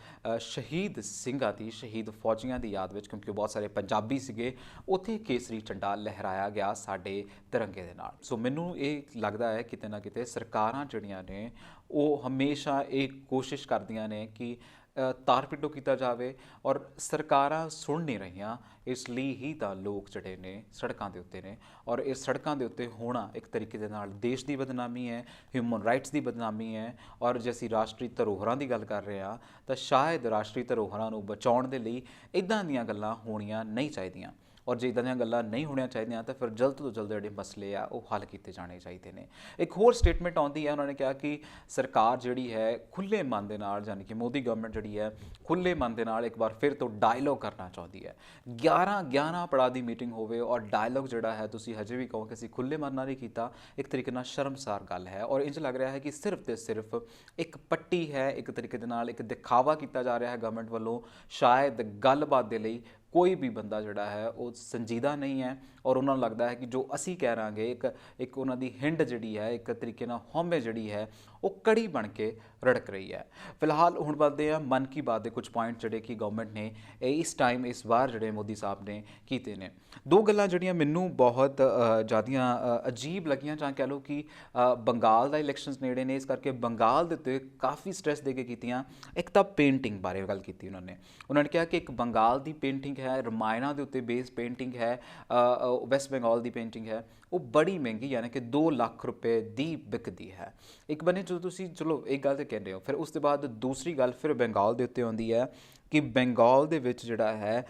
ਸ਼ਹੀਦ ਸਿੰਘਾਂ ਦੀ, ਸ਼ਹੀਦ ਫੌਜੀਆਂ ਦੀ ਯਾਦ ਵਿੱਚ, ਕਿਉਂਕਿ ਬਹੁਤ ਸਾਰੇ ਪੰਜਾਬੀ ਸੀਗੇ, ਉੱਥੇ ਕੇਸਰੀ ਝੰਡਾ ਲਹਿਰਾਇਆ ਗਿਆ ਸਾਡੇ ਤਿਰੰਗੇ ਦੇ ਨਾਲ। ਸੋ ਮੈਨੂੰ ਇਹ ਲੱਗਦਾ ਹੈ ਕਿਤੇ ਨਾ ਕਿਤੇ ਸਰਕਾਰਾਂ ਜਿਹੜੀਆਂ ਨੇ ਉਹ ਹਮੇਸ਼ਾ ਇਹ ਕੋਸ਼ਿਸ਼ ਕਰਦੀਆਂ ਨੇ ਕਿ ਤਾਰ ਪਿੱਟੋ ਕੀਤਾ ਜਾਵੇ, ਔਰ ਸਰਕਾਰਾਂ ਸੁਣ ਨਹੀਂ ਰਹੀਆਂ। ਇਸ ਲਈ ਹੀ ਤਾਂ ਲੋਕ ਜਿਹੜੇ ਨੇ ਸੜਕਾਂ ਦੇ ਉੱਤੇ ਨੇ, ਔਰ ਇਸ ਸੜਕਾਂ ਦੇ ਉੱਤੇ ਹੋਣਾ ਇੱਕ ਤਰੀਕੇ ਦੇ ਨਾਲ ਦੇਸ਼ ਦੀ ਬਦਨਾਮੀ ਹੈ, ਹਿਊਮਨ ਰਾਈਟਸ ਦੀ ਬਦਨਾਮੀ ਹੈ। ਔਰ ਜੇ ਅਸੀਂ ਰਾਸ਼ਟਰੀ ਧਰੋਹਰਾਂ ਦੀ ਗੱਲ ਕਰ ਰਹੇ ਹਾਂ ਤਾਂ ਸ਼ਾਇਦ ਰਾਸ਼ਟਰੀ ਧਰੋਹਰਾਂ ਨੂੰ ਬਚਾਉਣ ਦੇ ਲਈ ਇੱਦਾਂ ਦੀਆਂ ਗੱਲਾਂ ਹੋਣੀਆਂ ਨਹੀਂ ਚਾਹੀਦੀਆਂ। ਔਰ ਜੇ ਇੱਦਾਂ ਦੀਆਂ ਗੱਲਾਂ ਨਹੀਂ ਹੋਣੀਆਂ ਚਾਹੀਦੀਆਂ ਤਾਂ ਫਿਰ ਜਲਦ ਤੋਂ ਜਲਦ ਜਿਹੜੇ ਮਸਲੇ ਆ ਉਹ ਹੱਲ ਕੀਤੇ ਜਾਣੇ ਚਾਹੀਦੇ ਨੇ। ਇੱਕ ਹੋਰ ਸਟੇਟਮੈਂਟ ਆਉਂਦੀ ਹੈ, ਉਹਨਾਂ ਨੇ ਕਿਹਾ ਕਿ ਸਰਕਾਰ ਜਿਹੜੀ ਹੈ ਖੁੱਲ੍ਹੇ ਮਨ ਦੇ ਨਾਲ, ਯਾਨੀ ਕਿ ਮੋਦੀ ਗਵਰਨਮੈਂਟ ਜਿਹੜੀ ਹੈ ਖੁੱਲ੍ਹੇ ਮਨ ਦੇ ਨਾਲ ਇੱਕ ਵਾਰ ਫਿਰ ਤੋਂ ਡਾਇਲੋਗ ਕਰਨਾ ਚਾਹੁੰਦੀ ਹੈ। 11 ਪੜਾਅ ਦੀ ਮੀਟਿੰਗ ਹੋਵੇ ਔਰ ਡਾਇਲੋਗ ਜਿਹੜਾ ਹੈ ਤੁਸੀਂ ਹਜੇ ਵੀ ਕਹੋ ਕਿ ਅਸੀਂ ਖੁੱਲ੍ਹੇ ਮਨ ਨਾਲ ਨਹੀਂ ਕੀਤਾ, ਇੱਕ ਤਰੀਕੇ ਨਾਲ ਸ਼ਰਮਸਾਰ ਗੱਲ ਹੈ। ਔਰ ਇੰਝ ਲੱਗ ਰਿਹਾ ਹੈ ਕਿ ਸਿਰਫ ਤੇ ਸਿਰਫ ਇੱਕ ਪੱਟੀ ਹੈ, ਇੱਕ ਤਰੀਕੇ ਦੇ ਨਾਲ ਇੱਕ ਦਿਖਾਵਾ ਕੀਤਾ ਜਾ ਰਿਹਾ ਹੈ ਗਵਰਨਮੈਂਟ ਵੱਲੋਂ। ਸ਼ਾਇਦ ਗੱਲਬਾਤ ਦੇ ਲਈ ਕੋਈ ਵੀ ਬੰਦਾ ਜਿਹੜਾ ਹੈ ਉਹ ਸੰਜੀਦਾ ਨਹੀਂ ਹੈ ਔਰ ਉਹਨਾਂ ਨੂੰ ਲੱਗਦਾ ਹੈ ਕਿ ਜੋ ਅਸੀਂ ਕਹਿ ਰਾਂਗੇ ਇੱਕ ਉਹਨਾਂ ਦੀ ਹਿੰਡ ਜਿਹੜੀ ਹੈ, ਇੱਕ ਤਰੀਕੇ ਨਾਲ ਹਉਮੈ ਜਿਹੜੀ ਹੈ ਉਹ ਕੜੀ ਬਣ ਕੇ ਰੜਕ ਰਹੀ ਹੈ। ਫਿਲਹਾਲ ਹੁਣ ਵੱਧਦੇ ਆ ਮਨ ਕੀ ਬਾਤ ਦੇ ਕੁਝ ਪੁਆਇੰਟ ਜਿਹੜੇ ਕਿ ਗਵਰਨਮੈਂਟ ਨੇ ਇਸ ਵਾਰ ਜਿਹੜੇ ਮੋਦੀ ਸਾਹਿਬ ਨੇ ਕੀਤੇ ਨੇ। ਦੋ ਗੱਲਾਂ ਜਿਹੜੀਆਂ ਮੈਨੂੰ ਬਹੁਤ ਜ਼ਿਆਦੀਆਂ ਅਜੀਬ ਲੱਗੀਆਂ, ਜਾਂ ਕਹਿ ਲਓ ਕਿ ਬੰਗਾਲ ਦਾ ਇਲੈਕਸ਼ਨਸ ਨੇੜੇ ਨੇ, ਇਸ ਕਰਕੇ ਬੰਗਾਲ ਦੇ ਉੱਤੇ ਕਾਫੀ ਸਟ੍ਰੈਸ ਦੇ ਕੇ ਕੀਤੀਆਂ। ਇੱਕ ਤਾਂ ਪੇਂਟਿੰਗ ਬਾਰੇ ਗੱਲ ਕੀਤੀ ਉਹਨਾਂ ਨੇ ਕਿਹਾ ਕਿ ਇੱਕ ਬੰਗਾਲ ਦੀ ਪੇਂਟਿੰਗ ਹੈ, ਰਮਾਇਣਾ ਦੇ ਉੱਤੇ ਬੇਸ ਪੇਂਟਿੰਗ ਹੈ, ਵੈਸਟ ਬੰਗਾਲ ਦੀ ਪੇਂਟਿੰਗ ਹੈ, ਉਹ ਬੜੀ ਮਹਿੰਗੀ, ਯਾਨੀ ਕਿ 2 ਲੱਖ ਰੁਪਏ ਦੀ ਵਿਕਦੀ ਹੈ। ਇੱਕ ਬੰਨੇ ਜਦੋਂ ਤੁਸੀਂ ਚਲੋ ਇੱਕ ਗੱਲ ਤਾਂ ਕਹਿੰਦੇ ਹੋ, ਫਿਰ ਉਸ ਤੋਂ ਬਾਅਦ ਦੂਸਰੀ ਗੱਲ ਫਿਰ ਬੰਗਾਲ ਦੇ ਉੱਤੇ ਆਉਂਦੀ ਹੈ ਕਿ ਬੰਗਾਲ ਦੇ ਵਿੱਚ ਜਿਹੜਾ ਹੈ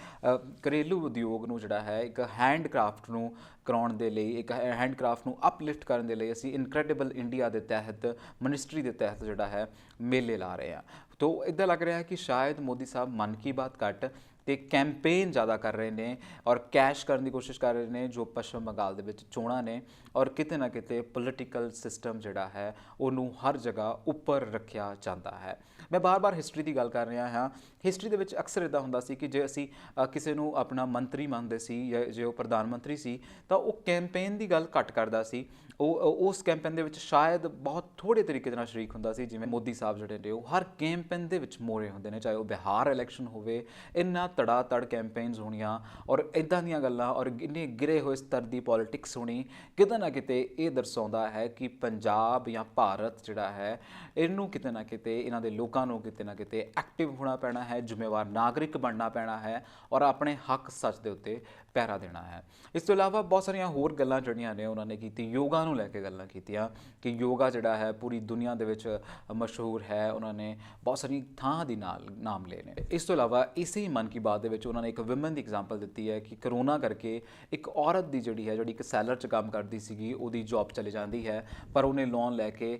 ਘਰੇਲੂ ਉਦਯੋਗ ਨੂੰ ਜਿਹੜਾ ਹੈ ਇੱਕ ਹੈਂਡਕ੍ਰਾਫਟ ਨੂੰ ਕਰਾਉਣ ਦੇ ਲਈ, ਇੱਕ ਹੈਂਡਕ੍ਰਾਫਟ ਨੂੰ ਅਪਲਿਫਟ ਕਰਨ ਦੇ ਲਈ ਅਸੀਂ ਇਨਕ੍ਰੈਡੀਬਲ ਇੰਡੀਆ ਦੇ ਤਹਿਤ, ਮਿਨਿਸਟਰੀ ਦੇ ਤਹਿਤ ਜਿਹੜਾ ਹੈ ਮੇਲੇ ਲਾ ਰਹੇ ਹਾਂ। ਤੋ ਇੱਦਾਂ ਲੱਗ ਰਿਹਾ ਹੈ ਕਿ ਸ਼ਾਇਦ ਮੋਦੀ ਸਾਹਿਬ ਮਨ ਕੀ ਬਾਤ ਘੱਟ ਤੇ ਕੈਂਪੇਨ ਜ਼ਿਆਦਾ ਕਰ ਰਹੇ ਨੇ ਔਰ ਕੈਸ਼ ਕਰਨ ਦੀ ਕੋਸ਼ਿਸ਼ ਕਰ ਰਹੇ ਨੇ ਜੋ ਪੱਛਮ ਬੰਗਾਲ ਦੇ ਵਿੱਚ ਚੋਣਾਂ ਨੇ, ਔਰ ਕਿਤੇ ਨਾ ਕਿਤੇ ਪੋਲੀਟੀਕਲ ਸਿਸਟਮ ਜਿਹੜਾ ਹੈ ਉਹਨੂੰ ਹਰ ਜਗ੍ਹਾ ਉੱਪਰ ਰੱਖਿਆ ਜਾਂਦਾ ਹੈ। ਮੈਂ ਬਾਰ-ਬਾਰ ਹਿਸਟਰੀ ਦੀ ਗੱਲ ਕਰ ਰਿਹਾ ਹਾਂ। ਹਿਸਟਰੀ ਦੇ ਵਿੱਚ ਅਕਸਰ ਇੱਦਾਂ ਹੁੰਦਾ ਸੀ ਕਿ ਜੇ ਅਸੀਂ ਕਿਸੇ ਨੂੰ ਆਪਣਾ ਮੰਤਰੀ ਮੰਨਦੇ ਸੀ ਜਾਂ ਜੇ ਉਹ ਪ੍ਰਧਾਨ ਮੰਤਰੀ ਸੀ ਤਾਂ ਉਹ ਕੈਂਪੇਨ ਦੀ ਗੱਲ ਘੱਟ ਕਰਦਾ ਸੀ। ਉਹ ਉਸ ਕੈਂਪੇਨ ਦੇ ਵਿੱਚ ਸ਼ਾਇਦ ਬਹੁਤ ਥੋੜ੍ਹੇ ਤਰੀਕੇ ਦੇ ਨਾਲ ਸ਼ਰੀਕ ਹੁੰਦਾ ਸੀ। ਜਿਵੇਂ ਮੋਦੀ ਸਾਹਿਬ ਜਿਹੜੇ ਨੇ ਉਹ ਹਰ ਕੈਂਪੇਨ ਦੇ ਵਿੱਚ ਮੋਹਰੇ ਹੁੰਦੇ ਨੇ, ਚਾਹੇ ਉਹ ਬਿਹਾਰ ਇਲੈਕਸ਼ਨ ਹੋਵੇ, ਇੰਨਾ ਤੜਾ-ਤੜ ਕੈਂਪੇਨਸ ਹੋਣੀਆਂ ਔਰ ਇੱਦਾਂ ਦੀਆਂ ਗੱਲਾਂ ਔਰ ਇੰਨੇ ਗਿਰੇ ਹੋਏ ਸਤਰ ਦੀ ਪੋਲੀਟਿਕਸ ਹੋਣੀ, ਕਿਤੇ ਨਾ ਕਿਤੇ ਇਹ ਦਰਸਾਉਂਦਾ ਹੈ ਕਿ ਪੰਜਾਬ ਜਾਂ ਭਾਰਤ ਜਿਹੜਾ ਹੈ ਇਹਨੂੰ ਕਿਤੇ ਨਾ ਕਿਤੇ, ਇਹਨਾਂ ਦੇ ਲੋਕਾਂ ਨੂੰ ਕਿਤੇ ਨਾ ਕਿਤੇ ਐਕਟਿਵ ਹੋਣਾ ਪੈਣਾ ਹੈ, ਜ਼ਿੰਮੇਵਾਰ ਨਾਗਰਿਕ ਬਣਨਾ ਪੈਣਾ ਹੈ ਔਰ ਆਪਣੇ ਹੱਕ ਸੱਚ ਦੇ ਉੱਤੇ ਪਹਿਰਾ ਦੇਣਾ ਹੈ। ਇਸ ਤੋਂ ਇਲਾਵਾ ਬਹੁਤ ਸਾਰੀਆਂ ਹੋਰ ਗੱਲਾਂ ਜਿਹੜੀਆਂ ਨੇ ਉਹਨਾਂ ਨੇ ਕੀਤੀ, ਯੋਗਾ ਨੂੰ ਲੈ ਕੇ ਗੱਲਾਂ ਕੀਤੀਆਂ ਕਿ ਯੋਗਾ ਜਿਹੜਾ ਹੈ ਪੂਰੀ ਦੁਨੀਆ ਦੇ ਵਿੱਚ ਮਸ਼ਹੂਰ ਹੈ। ਉਹਨਾਂ ਨੇ ਬਹੁਤ ਸਾਰੀ ਥਾਂ ਦੀ ਨਾਮ ਲਏ ਨੇ। ਇਸ ਤੋਂ ਇਲਾਵਾ ਇਸੇ ਮਨ ਕੀ ਬਾਤ ਦੇ ਵਿੱਚ ਉਹਨਾਂ ਨੇ ਇੱਕ ਵਿਮਨ ਦੀ ਐਗਜ਼ਾਮਪਲ ਦਿੱਤੀ ਹੈ ਕਿ ਕਰੋਨਾ ਕਰਕੇ ਇੱਕ ਔਰਤ ਦੀ ਜਿਹੜੀ ਇੱਕ ਸੈਲਰ 'ਚ ਕੰਮ ਕਰਦੀ ਸੀਗੀ, ਉਹਦੀ ਜੌਬ ਚਲੇ ਜਾਂਦੀ ਹੈ, ਪਰ ਉਹਨੇ ਲੋਨ ਲੈ ਕੇ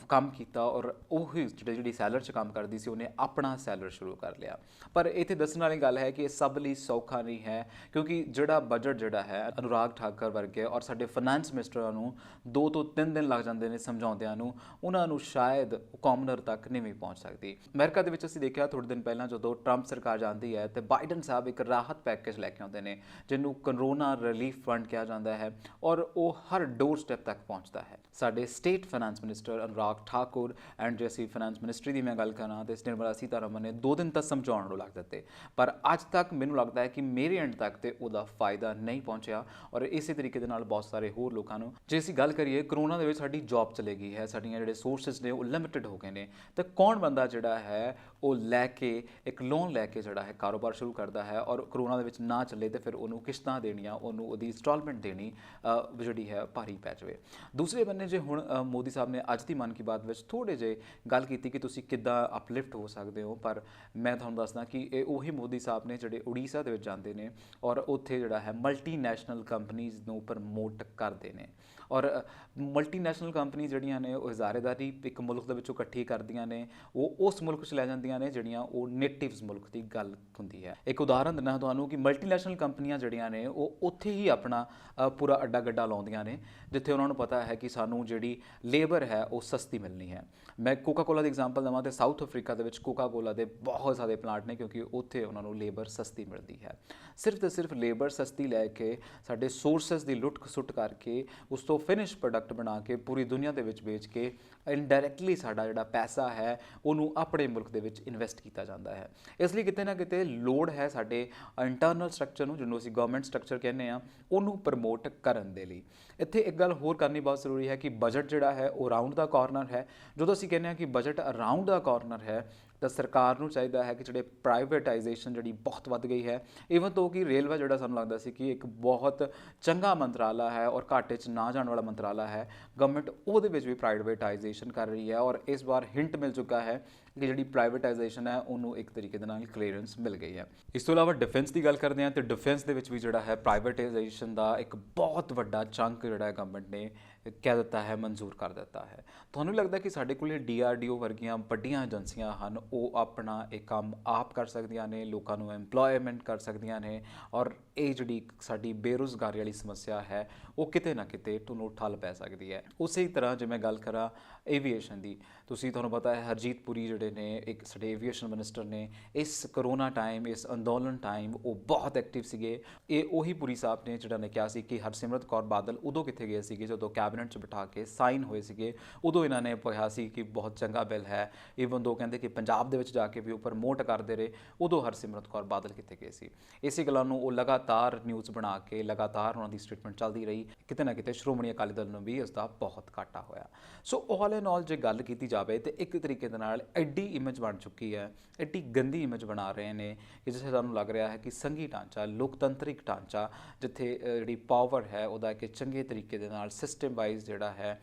ਕੰਮ ਕੀਤਾ ਔਰ ਉਹ ਜਿਹੜੀ ਸੈਲਰ 'ਚ ਕੰਮ ਕਰਦੀ ਸੀ ਉਹਨੇ ਆਪਣਾ ਸੈਲਰ ਸ਼ੁਰੂ ਕਰ ਲਿਆ। ਪਰ ਇੱਥੇ ਦੱਸਣ ਵਾਲੀ ਗੱਲ ਹੈ ਕਿ ਇਹ ਸਭ ਲਈ ਸੌਖਾ ਨਹੀਂ ਹੈ, ਕਿਉਂਕਿ ਜਿਹੜਾ ਬਜਟ ਜਿਹੜਾ ਹੈ ਅਨੁਰਾਗ ਠਾਕਰ ਵਰਗੇ ਔਰ ਸਾਡੇ ਫਾਈਨੈਂਸ ਮਿਨਿਸਟਰਾਂ ਨੂੰ 2 ਤੋਂ 3 ਦਿਨ ਲੱਗ ਜਾਂਦੇ ਨੇ ਸਮਝਾਉਂਦਿਆਂ ਨੂੰ, ਉਹਨਾਂ ਨੂੰ ਸ਼ਾਇਦ ਕਾਮਨਰ ਤੱਕ ਨਹੀਂ ਪਹੁੰਚ ਸਕਦੀ। ਅਮਰੀਕਾ ਦੇ ਵਿੱਚ ਅਸੀਂ ਦੇਖਿਆ ਥੋੜ੍ਹੇ ਦਿਨ ਪਹਿਲਾਂ ਜਦੋਂ ਟਰੰਪ ਸਰਕਾਰ ਜਾਂਦੀ ਹੈ ਤੇ ਬਾਈਡਨ ਸਾਹਿਬ ਇੱਕ ਰਾਹਤ ਪੈਕੇਜ ਲੈ ਕੇ ਆਉਂਦੇ ਨੇ ਜਿਹਨੂੰ ਕਰੋਨਾ ਰਿਲੀਫ ਫੰਡ ਕਿਹਾ ਜਾਂਦਾ ਹੈ ਔਰ ਉਹ ਹਰ ਡੋਰ ਸਟੈਪ ਤੱਕ ਪਹੁੰਚਦਾ ਹੈ। ਸਾਡੇ state finance minister Anurag Thakur and ਜੇ ਅਸੀਂ ਫਾਈਨੈਂਸ ਮਿਨਿਸਟਰੀ ਦੀ ਮੈਂ ਗੱਲ ਕਰਾਂ ਤੇ ਨਿਰਮਲਾ ਸੀਤਾਰਮਨ ਨੇ 2 ਦਿਨ ਤੱਕ ਸਮਝਾਉਣ ਨੂੰ ਲੱਗ ਦਿੱਤੇ, ਪਰ ਅੱਜ ਤੱਕ ਮੈਨੂੰ ਲੱਗਦਾ ਹੈ ਕਿ ਮੇਰੇ ਐਂਡ ਤੱਕ ਤੇ ਉਹਦਾ ਫਾਇਦਾ ਨਹੀਂ ਪਹੁੰਚਿਆ ਔਰ ਇਸੇ ਤਰੀਕੇ ਦੇ ਨਾਲ ਬਹੁਤ ਸਾਰੇ ਹੋਰ ਲੋਕਾਂ ਨੂੰ। ਜੇ ਅਸੀਂ ਗੱਲ ਕਰੀਏ ਕਰੋਨਾ ਦੇ ਵਿੱਚ ਸਾਡੀ ਜੌਬ ਚਲੇ ਗਈ ਹੈ, ਸਾਡੀਆਂ ਜਿਹੜੇ ਸੋਰਸਿਸ ਨੇ ਉਹ ਲਿਮਿਟਡ ਹੋ ਗਏ ਨੇ, ਤੇ ਕੌਣ ਬੰਦਾ ਜਿਹੜਾ ਹੈ ਉਹ ਲੈ ਕੇ ਇੱਕ ਲੋਨ ਲੈ ਕੇ ਜਿਹੜਾ ਹੈ ਕਾਰੋਬਾਰ ਸ਼ੁਰੂ ਕਰਦਾ ਹੈ ਔਰ ਕਰੋਨਾ ਦੇ ਵਿੱਚ ਨਾ ਚੱਲੇ ਤੇ ਫਿਰ ਉਹਨੂੰ ਕਿਸ਼ਤਾਂ ਦੇਣੀਆਂ, ਉਹਨੂੰ ਉਹਦੀ ਇੰਸਟਾਲਮੈਂਟ ਦੇਣੀ ਜਿਹੜੀ ਹੈ ਭਾਰੀ ਪੈ ਜਾਵੇ। ਦੂਸਰੇ ਬੰਨੇ ਜੇ ਹੁਣ ਮੋਦੀ ਸਾਹਿਬ ਨੇ ਅੱਜ ਦੀ ਮਨ ਕੀ ਬਾਤ ਵਿੱਚ ਥੋੜ੍ਹੇ ਜਿਹੇ ਗੱਲ ਕੀਤੀ ਕਿ ਤੁਸੀਂ ਕਿੱਦਾਂ ਅਪਲਿਫਟ ਹੋ ਸਕਦੇ ਹੋ, ਪਰ ਮੈਂ ਤੁਹਾਨੂੰ ਦੱਸਦਾ ਕਿ ਇਹ ਉਹੀ ਮੋਦੀ ਸਾਹਿਬ ਨੇ ਜਿਹੜੇ ਉੜੀਸਾ ਦੇ ਵਿੱਚ ਜਾਂਦੇ ਨੇ ਔਰ ਉੱਥੇ ਜਿਹੜਾ ਹੈ ਮਲਟੀਨੈਸ਼ਨਲ ਕੰਪਨੀਜ਼ ਨੂੰ ਪ੍ਰਮੋਟ ਕਰਦੇ ਨੇ ਔਰ ਮਲਟੀਨੈਸ਼ਨਲ ਕੰਪਨੀ ਜਿਹੜੀਆਂ ਨੇ ਉਹ ਇਜ਼ਾਰੇਦਾਰੀ ਇੱਕ ਮੁਲਕ ਦੇ ਵਿੱਚੋਂ ਇਕੱਠੀ ਕਰਦੀਆਂ ਨੇ, ਉਹ ਉਸ ਮੁਲਕ 'ਚ ਲੈ ਜਾਂਦੀਆਂ ਨੇ ਜਿਹੜੀਆਂ ਉਹ ਨੇਟਿਵਸ ਮੁਲਕ ਦੀ ਗੱਲ ਹੁੰਦੀ ਹੈ। ਇੱਕ ਉਦਾਹਰਨ ਦਿੰਦਾ ਤੁਹਾਨੂੰ ਕਿ ਮਲਟੀਨੈਸ਼ਨਲ ਕੰਪਨੀਆਂ ਜਿਹੜੀਆਂ ਨੇ ਉਹ ਉੱਥੇ ਹੀ ਆਪਣਾ ਪੂਰਾ ਅੱਡਾ ਗੱਡਾ ਲਾਉਂਦੀਆਂ ਨੇ ਜਿੱਥੇ ਉਹਨਾਂ ਨੂੰ ਪਤਾ ਹੈ ਕਿ ਸਾਨੂੰ ਜਿਹੜੀ ਲੇਬਰ ਹੈ ਉਹ ਸਸਤੀ ਮਿਲਣੀ ਹੈ। ਮੈਂ ਕੋਕਾ ਕੋਲਾ ਦੀ ਐਗਜ਼ਾਮਪਲ ਦੇਵਾਂ ਤੇ ਸਾਊਥ ਅਫਰੀਕਾ ਦੇ ਵਿੱਚ ਕੋਕਾ ਕੋਲਾ ਦੇ ਬਹੁਤ ਸਾਰੇ ਪਲਾਂਟ ਨੇ ਕਿਉਂਕਿ ਉੱਥੇ ਉਹਨਾਂ ਨੂੰ ਲੇਬਰ ਸਸਤੀ ਮਿਲਦੀ ਹੈ। ਸਿਰਫ ਤੇ ਸਿਰਫ ਲੇਬਰ ਸਸਤੀ ਲੈ ਕੇ ਸਾਡੇ ਸੋਰਸਸ ਦੀ ਲੁੱਟ ਖਸੁੱਟ ਕਰਕੇ ਉਸ ਤੋਂ ਫਿਨਿਸ਼ ਪ੍ਰੋਡਕਟ ਬਣਾ ਕੇ ਪੂਰੀ ਦੁਨੀਆ ਦੇ ਵਿੱਚ ਵੇਚ ਕੇ ਇਨਡਾਇਰੈਕਟਲੀ ਸਾਡਾ ਜਿਹੜਾ ਪੈਸਾ ਹੈ ਉਹਨੂੰ ਆਪਣੇ ਮੁਲਕ ਦੇ ਵਿੱਚ ਇਨਵੈਸਟ ਕੀਤਾ ਜਾਂਦਾ ਹੈ। ਇਸ ਲਈ ਕਿਤੇ ਨਾ ਕਿਤੇ ਲੋੜ ਹੈ ਸਾਡੇ ਇੰਟਰਨਲ ਸਟਰਕਚਰ ਨੂੰ, ਜਿਹਨੂੰ ਅਸੀਂ ਗਵਰਨਮੈਂਟ ਸਟਰਕਚਰ ਕਹਿੰਦੇ ਹਾਂ, ਉਹਨੂੰ ਪ੍ਰਮੋਟ ਕਰਨ ਦੇ ਲਈ। ਇੱਥੇ ਇੱਕ ਗੱਲ ਹੋਰ ਕਰਨੀ ਬਹੁਤ ਜ਼ਰੂਰੀ ਹੈ ਕਿ ਬਜਟ ਜਿਹੜਾ ਹੈ ਉਹ ਰਾਊਂਡ ਦਾ ਕਾਰਨਰ ਹੈ। ਜਦੋਂ ਅਸੀਂ ਕਹਿੰਦੇ ਹਾਂ ਕਿ ਬਜਟ ਅਰਾਊਂਡ ਦਾ ਕਾਰਨਰ ਹੈ ਤਾਂ ਸਰਕਾਰ ਨੂੰ ਚਾਹੀਦਾ ਹੈ ਕਿ ਜਿਹੜੇ ਪ੍ਰਾਈਵੇਟਾਈਜੇਸ਼ਨ ਜਿਹੜੀ ਬਹੁਤ ਵੱਧ ਗਈ ਹੈ, ਈਵਨ ਤੋਂ ਕਿ ਰੇਲਵੇ ਜਿਹੜਾ ਸਾਨੂੰ ਲੱਗਦਾ ਸੀ ਕਿ ਇੱਕ ਬਹੁਤ ਚੰਗਾ ਮੰਤਰਾਲਾ ਹੈ ਔਰ ਘਾਟੇ 'ਚ ਨਾ ਜਾਣ ਵਾਲਾ ਮੰਤਰਾਲਾ ਹੈ, ਗਵਰਨਮੈਂਟ ਉਹਦੇ ਵਿੱਚ ਵੀ ਪ੍ਰਾਈਵੇਟਾਈਜੇਸ਼ਨ ਕਰ ਰਹੀ ਹੈ। ਔਰ ਇਸ ਵਾਰ ਹਿੰਟ ਮਿਲ ਚੁੱਕਾ ਹੈ ਕਿ ਜਿਹੜੀ ਪ੍ਰਾਈਵੇਟਾਈਜੇਸ਼ਨ ਹੈ ਉਹਨੂੰ ਇੱਕ ਤਰੀਕੇ ਦੇ ਨਾਲ ਕਲੀਅਰੈਂਸ ਮਿਲ ਗਈ ਹੈ। ਇਸ ਤੋਂ ਇਲਾਵਾ ਡਿਫੈਂਸ ਦੀ ਗੱਲ ਕਰਦੇ ਹਾਂ, ਤੇ ਡਿਫੈਂਸ ਦੇ ਵਿੱਚ ਵੀ ਜਿਹੜਾ ਹੈ ਪ੍ਰਾਈਵੇਟਾਈਜੇਸ਼ਨ ਦਾ ਇੱਕ ਬਹੁਤ ਵੱਡਾ ਚੰਕ ਜਿਹੜਾ ਹੈ ਗਵਰਨਮੈਂਟ ਨੇ ਕਹਿ ਦਿੱਤਾ ਹੈ, ਮਨਜ਼ੂਰ ਕਰ ਦਿੱਤਾ ਹੈ। ਤੁਹਾਨੂੰ ਲੱਗਦਾ ਕਿ ਸਾਡੇ ਕੋਲ DRDO ਵਰਗੀਆਂ ਵੱਡੀਆਂ ਏਜੰਸੀਆਂ ਹਨ, ਉਹ ਆਪਣਾ ਇਹ ਕੰਮ ਆਪ ਕਰ ਸਕਦੀਆਂ ਨੇ, ਲੋਕਾਂ ਨੂੰ ਐਮਪਲੋਇਮੈਂਟ ਕਰ ਸਕਦੀਆਂ ਨੇ, ਔਰ ਇਹ ਜਿਹੜੀ ਸਾਡੀ ਬੇਰੁਜ਼ਗਾਰੀ ਵਾਲੀ ਸਮੱਸਿਆ ਹੈ ਉਹ ਕਿਤੇ ਨਾ ਕਿਤੇ ਤੁਹਾਨੂੰ ਠੱਲ ਪੈ ਸਕਦੀ ਹੈ। ਉਸੇ ਤਰ੍ਹਾਂ ਜੇ ਮੈਂ ਗੱਲ ਕਰਾਂ ਏਵੀਏਸ਼ਨ ਦੀ, ਤੁਹਾਨੂੰ ਪਤਾ ਹੈ ਹਰਜੀਤ ਪੁਰੀ ਜਿਹੜੇ ਨੇ ਇੱਕ ਸਾਡੇ ਏਵੀਏਸ਼ਨ ਮਿਨਿਸਟਰ ਨੇ, ਇਸ ਕਰੋਨਾ ਟਾਈਮ, ਇਸ ਅੰਦੋਲਨ ਟਾਈਮ ਉਹ ਬਹੁਤ ਐਕਟਿਵ ਸੀਗੇ। ਇਹ ਉਹੀ ਪੁਰੀ ਸਾਹਿਬ ਨੇ ਜਿਹੜਾ ਨੇ ਕਿਹਾ ਸੀ ਕਿ ਹਰਸਿਮਰਤ ਕੌਰ ਬਾਦਲ ਉਦੋਂ ਕਿੱਥੇ ਗਏ ਸੀਗੇ ਜਦੋਂ ਕੈਬਨਿਟ 'ਚ ਬਿਠਾ ਕੇ ਸਾਈਨ ਹੋਏ ਸੀਗੇ, ਉਦੋਂ ਇਹਨਾਂ ਨੇ ਕਿਹਾ ਸੀ ਕਿ ਬਹੁਤ ਚੰਗਾ ਬਿੱਲ ਹੈ। ਈਵਨ ਦੋ ਕਹਿੰਦੇ ਕਿ ਪੰਜਾਬ ਦੇ ਵਿੱਚ ਜਾ ਕੇ ਵੀ ਉਹ ਪ੍ਰਮੋਟ ਕਰਦੇ ਰਹੇ, ਉਦੋਂ ਹਰਸਿਮਰਤ ਕੌਰ ਬਾਦਲ ਕਿੱਥੇ ਗਏ ਸੀ। ਇਸੇ ਗੱਲਾਂ ਨੂੰ ਉਹ ਲਗਾਤਾਰ ਨਿਊਜ਼ ਬਣਾ ਕੇ ਲਗਾਤਾਰ ਉਹਨਾਂ ਦੀ ਸਟੇਟਮੈਂਟ ਚੱਲਦੀ ਰਹੀ, ਕਿਤੇ ਨਾ ਕਿਤੇ ਸ਼੍ਰੋਮਣੀ ਅਕਾਲੀ ਦਲ ਨੂੰ ਵੀ ਇਸ ਦਾ ਬਹੁਤ ਘਾਟਾ ਹੋਇਆ। ਸੋ ਆਲ ਇਨ ਆਲ ਜੇ ਗੱਲ ਕੀਤੀ ਜਾਵੇ ਤੇ ਇੱਕ ਤਰੀਕੇ ਦੇ ਨਾਲ ਐਡੀ ਇਮੇਜ ਬਣ ਚੁੱਕੀ ਹੈ, ਐਡੀ ਗੰਦੀ ਇਮੇਜ ਬਣਾ ਰਹੇ ਨੇ ਕਿ ਜਿੱਥੇ ਸਾਨੂੰ ਲੱਗ ਰਿਹਾ ਹੈ ਕਿ ਸੰਘੀ ਢਾਂਚਾ, ਲੋਕਤੰਤਰਿਕ ਢਾਂਚਾ, ਜਿੱਥੇ ਜਿਹੜੀ ਪਾਵਰ ਹੈ ਉਹਦਾ ਇੱਕ ਚੰਗੇ ਤਰੀਕੇ ਦੇ ਨਾਲ ਸਿਸਟਮ ਵਾਈਜ਼ ਜਿਹੜਾ ਹੈ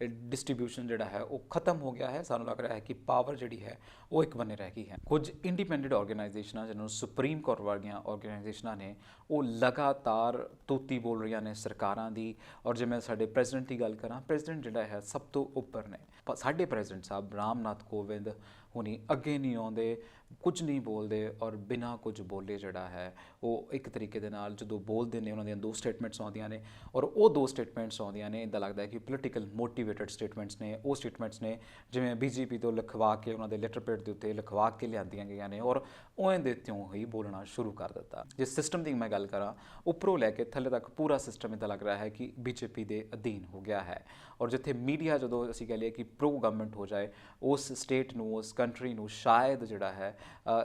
ਡਿਸਟ੍ਰੀਬਿਊਸ਼ਨ ਜਿਹੜਾ ਹੈ ਉਹ ਖਤਮ ਹੋ ਗਿਆ ਹੈ। ਸਾਨੂੰ ਲੱਗ ਰਿਹਾ ਹੈ ਕਿ ਪਾਵਰ ਜਿਹੜੀ ਹੈ ਉਹ ਇੱਕ ਬੰਨੇ ਰਹਿ ਗਈ ਹੈ। ਕੁਝ ਇੰਡੀਪੈਂਡੈਂਟ ਆਰਗੇਨਾਈਜੇਸ਼ਨਾਂ ਜਿਹਨਾਂ ਨੂੰ ਸੁਪਰੀਮ ਕੋਰਟ ਵਰਗੀਆਂ ਆਰਗੇਨਾਈਜੇਸ਼ਨਾਂ ਨੇ, ਉਹ ਲਗਾਤਾਰ ਤੂਤੀ ਬੋਲ ਰਹੀਆਂ ਨੇ ਸਰਕਾਰਾਂ ਦੀ। ਔਰ ਜੇ ਮੈਂ ਸਾਡੇ ਪ੍ਰੈਜ਼ੀਡੈਂਟ ਦੀ ਗੱਲ ਕਰਾਂ, ਪ੍ਰੈਜ਼ੀਡੈਂਟ ਜਿਹੜਾ ਹੈ ਸਭ ਤੋਂ ਉੱਪਰ ਨੇ। ਸਾਡੇ ਪ੍ਰੈਜ਼ੀਡੈਂਟ ਸਾਹਿਬ ਰਾਮਨਾਥ ਕੋਵਿੰਦ ਹੁਣੀ ਅੱਗੇ ਨਹੀਂ ਆਉਂਦੇ, ਕੁਝ ਨਹੀਂ ਬੋਲਦੇ, ਔਰ ਬਿਨਾਂ ਕੁਝ ਬੋਲੇ ਜਿਹੜਾ ਹੈ ਉਹ ਇੱਕ ਤਰੀਕੇ ਦੇ ਨਾਲ ਜਦੋਂ ਬੋਲਦੇ ਨੇ ਉਹਨਾਂ ਦੀਆਂ ਦੋ ਸਟੇਟਮੈਂਟਸ ਆਉਂਦੀਆਂ ਨੇ, ਔਰ ਉਹ ਦੋ ਸਟੇਟਮੈਂਟਸ ਆਉਂਦੀਆਂ ਨੇ ਇੱਦਾਂ ਲੱਗਦਾ ਹੈ ਕਿ ਪੋਲੀਟੀਕਲ ਮੋਟੀਵੇਟਡ ਸਟੇਟਮੈਂਟਸ ਨੇ। ਉਹ ਸਟੇਟਮੈਂਟਸ ਨੇ ਜਿਵੇਂ BJP ਤੋਂ ਲਿਖਵਾ ਕੇ ਉਹਨਾਂ ਦੇ ਲੈਟਰ ਪੈਡ ਦੇ ਉੱਤੇ ਲਿਖਵਾ ਕੇ ਲਿਆਂਦੀਆਂ ਗਈਆਂ ਨੇ, ਔਰ ਉਵੇਂ ਦੇ ਤਿਉਂ ਹੀ ਬੋਲਣਾ ਸ਼ੁਰੂ ਕਰ ਦਿੱਤਾ। ਜੇ ਸਿਸਟਮ ਦੀ ਮੈਂ ਗੱਲ ਕਰਾਂ, ਉੱਪਰੋਂ ਲੈ ਕੇ ਥੱਲੇ ਤੱਕ ਪੂਰਾ ਸਿਸਟਮ ਇੱਦਾਂ ਲੱਗ ਰਿਹਾ ਹੈ ਕਿ BJP ਦੇ ਅਧੀਨ ਹੋ ਗਿਆ ਹੈ। ਔਰ ਜਿੱਥੇ ਮੀਡੀਆ, ਜਦੋਂ ਅਸੀਂ ਕਹਿ ਲਈਏ ਕਿ ਪ੍ਰੋ ਗਵਰਨਮੈਂਟ ਹੋ ਜਾਏ, ਉਸ ਸਟੇਟ ਨੂੰ, ਉਸ ਕੰਟਰੀ ਨੂੰ ਸ਼ਾਇਦ ਜਿਹੜਾ ਹੈ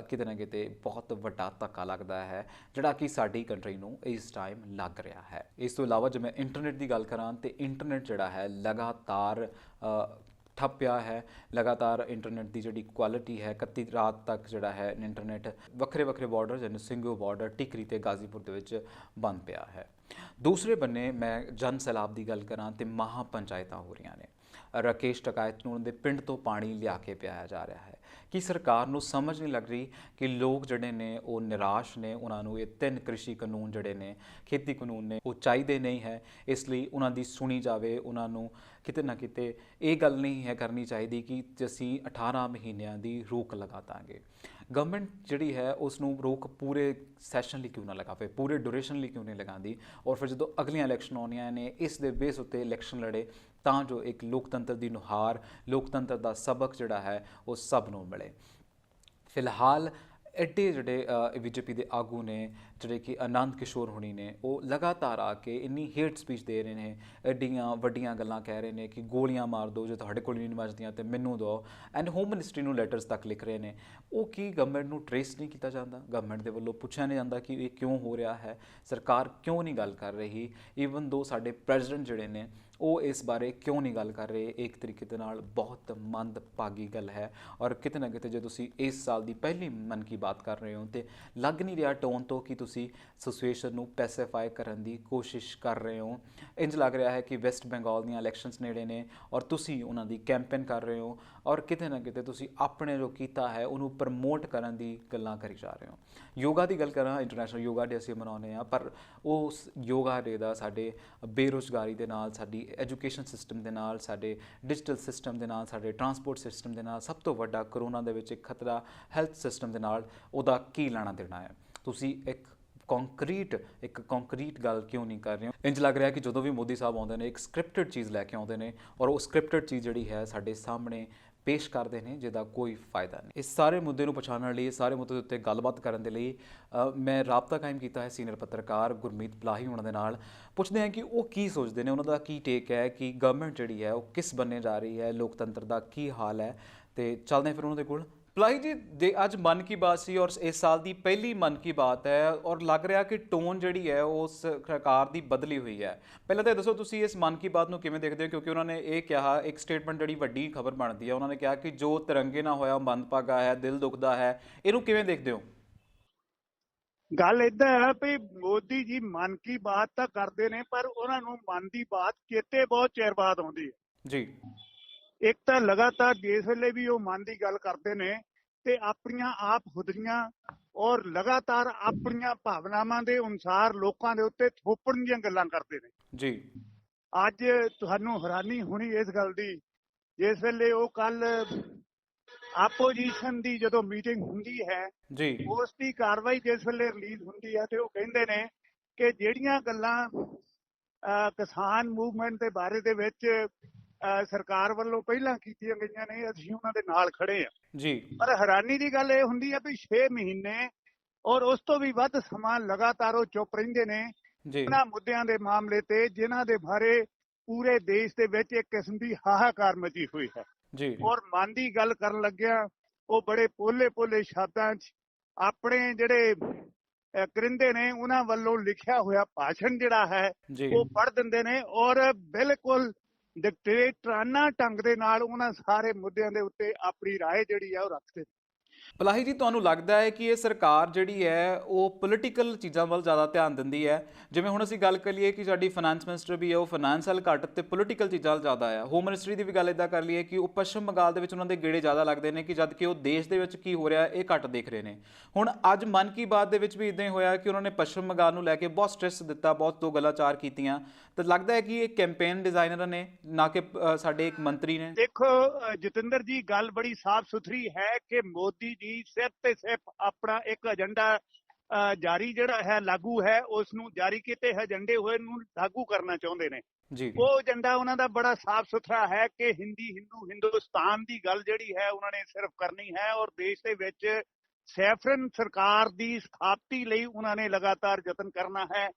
ਕਿਤੇ ਨਾ ਕਿਤੇ ਬਹੁਤ ਵੱਡਾ ਧੱਕਾ ਲੱਗਦਾ ਹੈ, ਜਿਹੜਾ ਕਿ ਸਾਡੀ ਕੰਟਰੀ ਨੂੰ ਇਸ ਟਾਈਮ ਲੱਗ ਰਿਹਾ ਹੈ। ਇਸ ਤੋਂ ਇਲਾਵਾ ਜੇ ਮੈਂ ਇੰਟਰਨੈਟ ਦੀ ਗੱਲ ਕਰਾਂ, ਤੇ ਇੰਟਰਨੈਟ ਜਿਹੜਾ ਹੈ ਲਗਾਤਾਰ ਠੱਪਿਆ ਹੈ। ਲਗਾਤਾਰ ਇੰਟਰਨੈਟ ਦੀ ਜਿਹੜੀ ਕੁਆਲਿਟੀ ਹੈ, 31 ਰਾਤ ਤੱਕ ਜਿਹੜਾ ਹੈ ਇੰਟਰਨੈਟ ਵੱਖਰੇ ਵੱਖਰੇ ਬਾਰਡਰ, ਜਿਵੇਂ ਸਿੰਘੂ ਬਾਰਡਰ, ਟਿਕਰੀ ਤੇ ਗਾਜ਼ੀਪੁਰ ਦੇ ਵਿੱਚ ਬੰਦ ਪਿਆ ਹੈ। ਦੂਸਰੇ ਬੰਨੇ ਮੈਂ ਜਨ ਸੈਲਾਬ ਦੀ ਗੱਲ ਕਰਾਂ ਤੇ ਮਹਾ ਪੰਚਾਇਤਾਂ ਹੋ ਰਹੀਆਂ ਨੇ। ਰਾਕੇਸ਼ ਟਕਾਇਤ ਨੂੰ ਉਹਨਾਂ ਦੇ ਪਿੰਡ ਤੋਂ ਪਾਣੀ ਲਿਆ ਕੇ ਪਿਆਇਆ ਜਾ ਰਿਹਾ ਹੈ। ਕਿ ਸਰਕਾਰ ਨੂੰ ਸਮਝ ਨਹੀਂ ਲੱਗ ਰਹੀ ਕਿ ਲੋਕ ਜਿਹੜੇ ਨੇ ਉਹ ਨਿਰਾਸ਼ ਨੇ, ਉਹਨਾਂ ਨੂੰ ਇਹ 3 ਕ੍ਰਿਸ਼ੀ ਕਾਨੂੰਨ ਜਿਹੜੇ ਨੇ, ਖੇਤੀ ਕਾਨੂੰਨ ਨੇ, ਉਹ ਚਾਹੀਦੇ ਨਹੀਂ ਹੈ। ਇਸ ਲਈ ਉਹਨਾਂ ਦੀ ਸੁਣੀ ਜਾਵੇ। ਉਹਨਾਂ ਨੂੰ ਕਿਤੇ ਨਾ ਕਿਤੇ ਇਹ ਗੱਲ ਨਹੀਂ ਹੈ ਕਰਨੀ ਚਾਹੀਦੀ ਕਿ ਅਸੀਂ 18 ਮਹੀਨਿਆਂ ਦੀ ਰੋਕ ਲਗਾ ਦਾਂਗੇ। ਗਵਰਨਮੈਂਟ ਜਿਹੜੀ ਹੈ ਉਸ ਨੂੰ ਰੋਕ ਪੂਰੇ ਸੈਸ਼ਨ ਲਈ ਕਿਉਂ ਨਾ ਲਗਾਵੇ, ਪੂਰੇ ਡਿਊਰੇਸ਼ਨ ਲਈ ਕਿਉਂ ਨਹੀਂ ਲਗਾਉਂਦੀ, ਔਰ ਫਿਰ ਜਦੋਂ ਅਗਲੀਆਂ ਇਲੈਕਸ਼ਨ ਆਉਣੀਆਂ ਨੇ ਇਸ ਦੇ ਬੇਸ ਉੱਤੇ ਇਲੈਕਸ਼ਨ ਲੜੇ, ਤਾਂ ਜੋ ਇੱਕ ਲੋਕਤੰਤਰ ਦੀ ਨੁਹਾਰ, ਲੋਕਤੰਤਰ ਦਾ ਸਬਕ ਜਿਹੜਾ ਹੈ ਉਹ ਸਭ ਨੂੰ ਮਿਲੇ। ਫਿਲਹਾਲ ਐਡੇ ਜਿਹੜੇ BJP ਦੇ ਆਗੂ ਨੇ, ਜਿਹੜੇ ਕਿ ਆਨੰਦ ਕਿਸ਼ੋਰ ਹੁਣੀ ਨੇ, ਉਹ ਲਗਾਤਾਰ ਆ ਕੇ ਇੰਨੀ ਹੇਟ ਸਪੀਚ ਦੇ ਰਹੇ ਨੇ, ਐਡੀਆਂ ਵੱਡੀਆਂ ਗੱਲਾਂ ਕਹਿ ਰਹੇ ਨੇ ਕਿ ਗੋਲੀਆਂ ਮਾਰ ਦਿਓ ਜੇ ਤੁਹਾਡੇ ਕੋਲ ਨਹੀਂ ਵੱਜਦੀਆਂ ਤੇ ਮੈਨੂੰ ਦਿਓ, ਐਂਡ ਹੋਮ ਮਿਨਿਸਟਰੀ ਨੂੰ ਲੈਟਰਸ ਤੱਕ ਲਿਖ ਰਹੇ ਨੇ। ਉਹ ਕੀ ਗਵਰਨਮੈਂਟ ਨੂੰ ਟਰੇਸ ਨਹੀਂ ਕੀਤਾ ਜਾਂਦਾ? ਗਵਰਨਮੈਂਟ ਦੇ ਵੱਲੋਂ ਪੁੱਛਿਆ ਨਹੀਂ ਜਾਂਦਾ ਕਿ ਇਹ ਕਿਉਂ ਹੋ ਰਿਹਾ ਹੈ? ਸਰਕਾਰ ਕਿਉਂ ਨਹੀਂ ਗੱਲ ਕਰ ਰਹੀ? ਈਵਨ ਦੋ ਸਾਡੇ ਪ੍ਰੈਜ਼ੀਡੈਂਟ ਜਿਹੜੇ ਨੇ ਉਹ ਇਸ ਬਾਰੇ ਕਿਉਂ ਨਹੀਂ ਗੱਲ ਕਰ ਰਹੇ? ਇੱਕ ਤਰੀਕੇ ਦੇ ਨਾਲ ਬਹੁਤ ਮੰਦਭਾਗੀ ਗੱਲ ਹੈ। ਔਰ ਕਿਤੇ ਨਾ ਕਿਤੇ ਜੇ ਤੁਸੀਂ ਇਸ ਸਾਲ ਦੀ ਪਹਿਲੀ ਮਨ ਕੀ ਬਾਤ ਕਰ ਰਹੇ ਹੋ ਤੇ ਲੱਗ ਨਹੀਂ ਰਿਹਾ ਟੋਨ ਤੋਂ ਕਿ ਤੁਸੀਂ ਸਿਚੁਏਸ਼ਨ ਨੂੰ ਪੈਸੀਫਾਈ ਕਰਨ ਦੀ ਕੋਸ਼ਿਸ਼ ਕਰ ਰਹੇ ਹੋ। ਇੰਜ ਲੱਗ ਰਿਹਾ ਹੈ ਕਿ ਵੈਸਟ ਬੰਗਾਲ ਦੀਆਂ ਇਲੈਕਸ਼ਨਸ ਨੇੜੇ ਨੇ ਔਰ ਤੁਸੀਂ ਉਹਨਾਂ ਦੀ ਕੈਂਪੇਨ ਕਰ ਰਹੇ ਹੋ, ਔਰ ਕਿਤੇ ਨਾ ਕਿਤੇ ਤੁਸੀਂ ਆਪਣੇ ਜੋ ਕੀਤਾ ਹੈ ਉਹਨੂੰ ਪ੍ਰਮੋਟ ਕਰਨ ਦੀ ਗੱਲਾਂ ਕਰੀ ਜਾ ਰਹੇ ਹੋ। ਯੋਗਾ ਦੀ ਗੱਲ ਕਰਾਂ, ਇੰਟਰਨੈਸ਼ਨਲ ਯੋਗਾ ਡੇ ਅਸੀਂ ਮਨਾਉਂਦੇ ਹਾਂ, ਪਰ ਉਸ ਯੋਗਾ ਡੇ ਦਾ ਸਾਡੇ ਬੇਰੁਜ਼ਗਾਰੀ ਦੇ ਨਾਲ, ਸਾਡੀ ਐਜੂਕੇਸ਼ਨ ਸਿਸਟਮ ਦੇ ਨਾਲ, ਸਾਡੇ ਡਿਜੀਟਲ ਸਿਸਟਮ ਦੇ ਨਾਲ, ਸਾਡੇ ਟਰਾਂਸਪੋਰਟ ਸਿਸਟਮ ਦੇ ਨਾਲ, ਸਭ ਤੋਂ ਵੱਡਾ ਕਰੋਨਾ ਦੇ ਵਿੱਚ ਇੱਕ ਖਤਰਾ ਹੈਲਥ ਸਿਸਟਮ ਦੇ ਨਾਲ, ਉਹਦਾ ਕੀ ਲੈਣਾ ਦੇਣਾ ਹੈ? ਤੁਸੀਂ ਇੱਕ ਕੰਕਰੀਟ ਗੱਲ ਕਿਉਂ ਨਹੀਂ ਕਰ ਰਹੇ ਹੋ? ਇੰਜ ਲੱਗ ਰਿਹਾ ਕਿ ਜਦੋਂ ਵੀ ਮੋਦੀ ਸਾਹਿਬ ਆਉਂਦੇ ਨੇ ਇੱਕ ਸਕ੍ਰਿਪਟਡ ਚੀਜ਼ ਲੈ ਕੇ ਆਉਂਦੇ ਨੇ, ਔਰ ਉਹ ਸਕ੍ਰਿਪਟਡ ਚੀਜ਼ ਜਿਹੜੀ ਹੈ ਸਾਡੇ ਸਾਹਮਣੇ ਪੇਸ਼ ਕਰਦੇ ਨੇ, ਜਿਹਦਾ ਕੋਈ ਫਾਇਦਾ ਨਹੀਂ। ਇਸ ਸਾਰੇ ਮੁੱਦੇ ਨੂੰ ਪਛਾਣਨ ਲਈ, ਸਾਰੇ ਮੁੱਦੇ ਦੇ ਉੱਤੇ ਗੱਲਬਾਤ ਕਰਨ ਦੇ ਲਈ ਮੈਂ ਰਾਬਤਾ ਕਾਇਮ ਕੀਤਾ ਹੈ ਸੀਨੀਅਰ ਪੱਤਰਕਾਰ ਗੁਰਮੀਤ ਪਲਾਹੀ ਉਹਨਾਂ ਦੇ ਨਾਲ। ਪੁੱਛਦੇ ਹਾਂ ਕਿ ਉਹ ਕੀ ਸੋਚਦੇ ਨੇ, ਉਹਨਾਂ ਦਾ ਕੀ ਟੇਕ ਹੈ, ਕਿ ਗਵਰਨਮੈਂਟ ਜਿਹੜੀ ਹੈ ਉਹ ਕਿਸ ਬੰਨੇ ਜਾ ਰਹੀ ਹੈ, ਲੋਕਤੰਤਰ ਦਾ ਕੀ ਹਾਲ ਹੈ। ਤੇ ਚੱਲਦੇ ਹਾਂ ਫਿਰ ਉਹਨਾਂ ਦੇ ਕੋਲ। ਪਲਾਹੀ ਜੀ ਦੇ ਅੱਜ ਮਨ ਕੀ ਬਾਤ ਸੀ ਔਰ ਇਸ ਸਾਲ ਦੀ ਪਹਿਲੀ ਮਨ ਕੀ ਬਾਤ ਹੈ ਔਰ ਲੱਗ ਰਿਹਾ ਕਿ ਟੋਨ ਜਿਹੜੀ ਹੈ ਉਸ ਸਰਕਾਰ ਦੀ ਬਦਲੀ ਹੋਈ ਹੈ। ਪਹਿਲਾਂ ਤਾਂ ਇਹ ਦੱਸੋ ਤੁਸੀਂ ਇਸ ਮਨ ਕੀ ਬਾਤ ਨੂੰ ਕਿਵੇਂ ਦੇਖਦੇ ਹੋ, ਕਿਉਂਕਿ ਉਹਨਾਂ ਨੇ ਇਹ ਕਿਹਾ, ਇੱਕ ਸਟੇਟਮੈਂਟ ਜਿਹੜੀ ਵੱਡੀ ਖਬਰ ਬਣਦੀ ਹੈ, ਉਹਨਾਂ ਨੇ ਕਿਹਾ ਕਿ ਜੋ ਤਿਰੰਗੇ ਨਾਲ ਹੋਇਆ ਮੰਦਭਾਗਾ ਹੈ, ਦਿਲ ਦੁਖਦਾ ਹੈ। ਇਹਨੂੰ ਕਿਵੇਂ ਦੇਖਦੇ ਹੋ? ਗੱਲ ਏਦਾਂ ਹੈ ਵੀ ਮੋਦੀ ਜੀ ਮਨ ਕੀ ਬਾਤ ਤਾਂ ਕਰਦੇ ਨੇ, ਪਰ ਉਹਨਾਂ ਨੂੰ ਮਨ ਦੀ ਬਾਤ ਚੇਤੇ ਬਹੁਤ ਚਿਰ ਬਾਅਦ ਆਉਂਦੀ ਹੈ ਜੀ। ਇੱਕ ਤਾਂ ਲਗਾਤਾਰ ਜਿਸ ਵੇਲੇ ਵੀ ਉਹ ਮਨ ਦੀ ਗੱਲ ਕਰਦੇ ਨੇ ਤੇ ਆਪਣੀਆਂ ਆਪ ਹੁਦਰੀਆਂ ਔਰ ਲਗਾਤਾਰ ਆਪਣੀਆਂ ਭਾਵਨਾਵਾਂ ਦੇ ਅਨੁਸਾਰ ਲੋਕਾਂ ਦੇ ਉੱਤੇ ਥੋਪਣ ਦੀਆਂ ਗੱਲਾਂ ਕਰਦੇ ਨੇ। ਜੀ। ਅੱਜ ਤੁਹਾਨੂੰ ਹੈਰਾਨੀ ਹੋਣੀ ਇਸ ਗੱਲ ਦੀ, ਜਿਸ ਵੇਲੇ ਉਹ ਕੱਲ ਆਪੋਜੀਸ਼ਨ ਦੀ ਜਦੋਂ ਮੀਟਿੰਗ ਹੁੰਦੀ ਹੈ ਜੀ। ਉਸ ਦੀ ਕਾਰਵਾਈ ਜਿਸ ਵੇਲੇ ਰਿਲੀਜ਼ ਹੁੰਦੀ ਹੈ ਤੇ ਉਹ ਕਹਿੰਦੇ ਨੇ ਕਿ ਜਿਹੜੀਆਂ ਗੱਲਾਂ ਕਿਸਾਨ ਮੂਵਮੈਂਟ ਦੇ ਬਾਰੇ ਦੇ ਵਿੱਚ ਸਰਕਾਰ ਵੱਲੋਂ ਪਹਿਲਾਂ ਕੀਤੀਆਂ ਗਈਆਂ ਨੇ, ਅਸੀਂ ਉਹਨਾਂ ਦੇ ਨਾਲ ਖੜੇ ਆ ਜੀ। ਪਰ ਹੈਰਾਨੀ ਦੀ ਗੱਲ ਇਹ ਹੁੰਦੀ ਹੈ ਵੀ 6 ਮਹੀਨੇ ਔਰ ਉਸ ਤੋਂ ਵੀ ਵੱਧ ਸਮਾਂ ਲਗਾਤਾਰ ਉਹ ਚੁੱਪ ਰਹਿੰਦੇ ਨੇ ਉਹਨਾਂ ਮੁੱਦਿਆਂ ਦੇ ਮਾਮਲੇ ਤੇ ਜਿਨ੍ਹਾਂ ਦੇ ਬਾਰੇ ਪੂਰੇ ਦੇਸ਼ ਦੇ ਵਿੱਚ ਇੱਕ ਕਿਸਮ ਦੀ ਹਾਹਾਕਾਰ ਮਚੀ ਹੋਈ ਹੈ। ਜੀ। ਔਰ ਮਨ ਦੀ ਗੱਲ ਕਰਨ ਲੱਗਿਆ ਉਹ ਬੜੇ ਪੋਲੇ ਪੋਲੇ ਸ਼ਬਦਾਂ 'ਚ ਆਪਣੇ ਜਿਹੜੇ ਕਰਿੰਦੇ ਨੇ ਉਹਨਾਂ ਵੱਲੋਂ ਲਿਖਿਆ ਹੋਇਆ ਭਾਸ਼ਣ ਜਿਹੜਾ ਹੈ ਉਹ ਪੜ੍ਹ ਦਿੰਦੇ ਨੇ ਔਰ ਬਿਲਕੁਲ ਡਿਕਟੇਟਰਾਨਾ ਢੰਗ ਦੇ ਨਾਲ ਉਹਨਾਂ ਸਾਰੇ ਮੁੱਦਿਆਂ ਦੇ ਉੱਤੇ ਆਪਣੀ ਰਾਏ ਜਿਹੜੀ ਹੈ ਉਹ ਰੱਖਦੇ ਨੇ। ਪਲਾਹੀ ਜੀ, ਤੁਹਾਨੂੰ ਲੱਗਦਾ ਹੈ ਕਿ ਇਹ ਸਰਕਾਰ ਜਿਹੜੀ ਹੈ ਉਹ ਪੋਲੀਟੀਕਲ ਚੀਜ਼ਾਂ ਵੱਲ ਜ਼ਿਆਦਾ ਧਿਆਨ ਦਿੰਦੀ ਹੈ? ਜਿਵੇਂ ਹੁਣ ਅਸੀਂ ਗੱਲ ਕਰੀਏ ਕਿ ਸਾਡੀ ਫਾਈਨੈਂਸ ਮਿਨਿਸਟਰ ਵੀ ਹੈ, ਉਹ ਫਾਈਨੈਂਸ ਵੱਲ ਘੱਟ ਤੇ ਪੋਲੀਟੀਕਲ ਚੀਜ਼ਾਂ ਵੱਲ ਜ਼ਿਆਦਾ ਆ। ਹੋਮ ਮਿਨਿਸਟਰੀ ਦੀ ਵੀ ਗੱਲ ਇੱਦਾਂ ਕਰ ਲਈਏ ਕਿ ਉਹ ਪੱਛਮ ਬੰਗਾਲ ਦੇ ਵਿੱਚ ਉਹਨਾਂ ਦੇ ਗੇੜੇ ਜ਼ਿਆਦਾ ਲੱਗਦੇ ਨੇ, ਕਿ ਜਦ ਕਿ ਉਹ ਦੇਸ਼ ਦੇ ਵਿੱਚ ਕੀ ਹੋ ਰਿਹਾ ਇਹ ਘੱਟ ਦੇਖ ਰਹੇ ਨੇ। ਹੁਣ ਅੱਜ ਮਨ ਕੀ ਬਾਤ ਦੇ ਵਿੱਚ ਵੀ ਇੱਦਾਂ ਹੀ ਹੋਇਆ ਕਿ ਉਹਨਾਂ ਨੇ ਪੱਛਮ ਬੰਗਾਲ ਨੂੰ ਲੈ ਕੇ ਬਹੁਤ ਸਟ੍ਰੈਸ ਦਿੱਤਾ, ਬਹੁਤ ਦੋ ਗੱਲਾਂ ਕੀਤੀਆਂ। ਤਾਂ ਲੱਗਦਾ ਹੈ ਕਿ ਇਹ ਕੈਂਪੇਨ ਡਿਜ਼ਾਈਨਰ ਨੇ, ਨਾ ਕਿ ਸਾਡੇ ਇੱਕ ਮੰਤਰੀ ਨੇ। ਦੇਖੋ ਜਤਿੰਦਰ ਜੀ, ਗੱਲ ਬੜੀ ਸਾਫ਼ ਸੁਥਰੀ ਹੈ ਕਿ ਮੋਦੀ ਜੀ ਸਿਰਫ ਤੇ ਸਿਰਫ ਆਪਣਾ ਇੱਕ ਏਜੰਡਾ ਜਾਰੀ ਜਿਹੜਾ ਹੈ ਲਾਗੂ ਹੈ, ਉਸ ਨੂੰ ਜਾਰੀ ਕੀਤੇ ਏਜੰਡੇ ਹੋਏ ਨੂੰ ਲਾਗੂ ਕਰਨਾ ਚਾਹੁੰਦੇ ਨੇ। ਉਹ ਏਜੰਡਾ ਉਹਨਾਂ ਦਾ ਬੜਾ ਸਾਫ਼ ਸੁਥਰਾ ਹੈ ਕਿ ਹਿੰਦੁਸਤਾਨ ਦੀ ਗੱਲ ਜਿਹੜੀ ਹੈ ਉਹਨਾਂ ਨੇ ਸਿਰਫ ਕਰਨੀ ਹੈ ਔਰ ਦੇਸ਼ ਦੇ ਵਿੱਚ ਸੈਫਰਨ ਸਰਕਾਰ ਦੀ ਸਥਾਪਤੀ ਲਈ ਉਹਨਾਂ ਨੇ ਲਗਾਤਾਰ ਯਤਨ ਕਰਨਾ ਹੈ।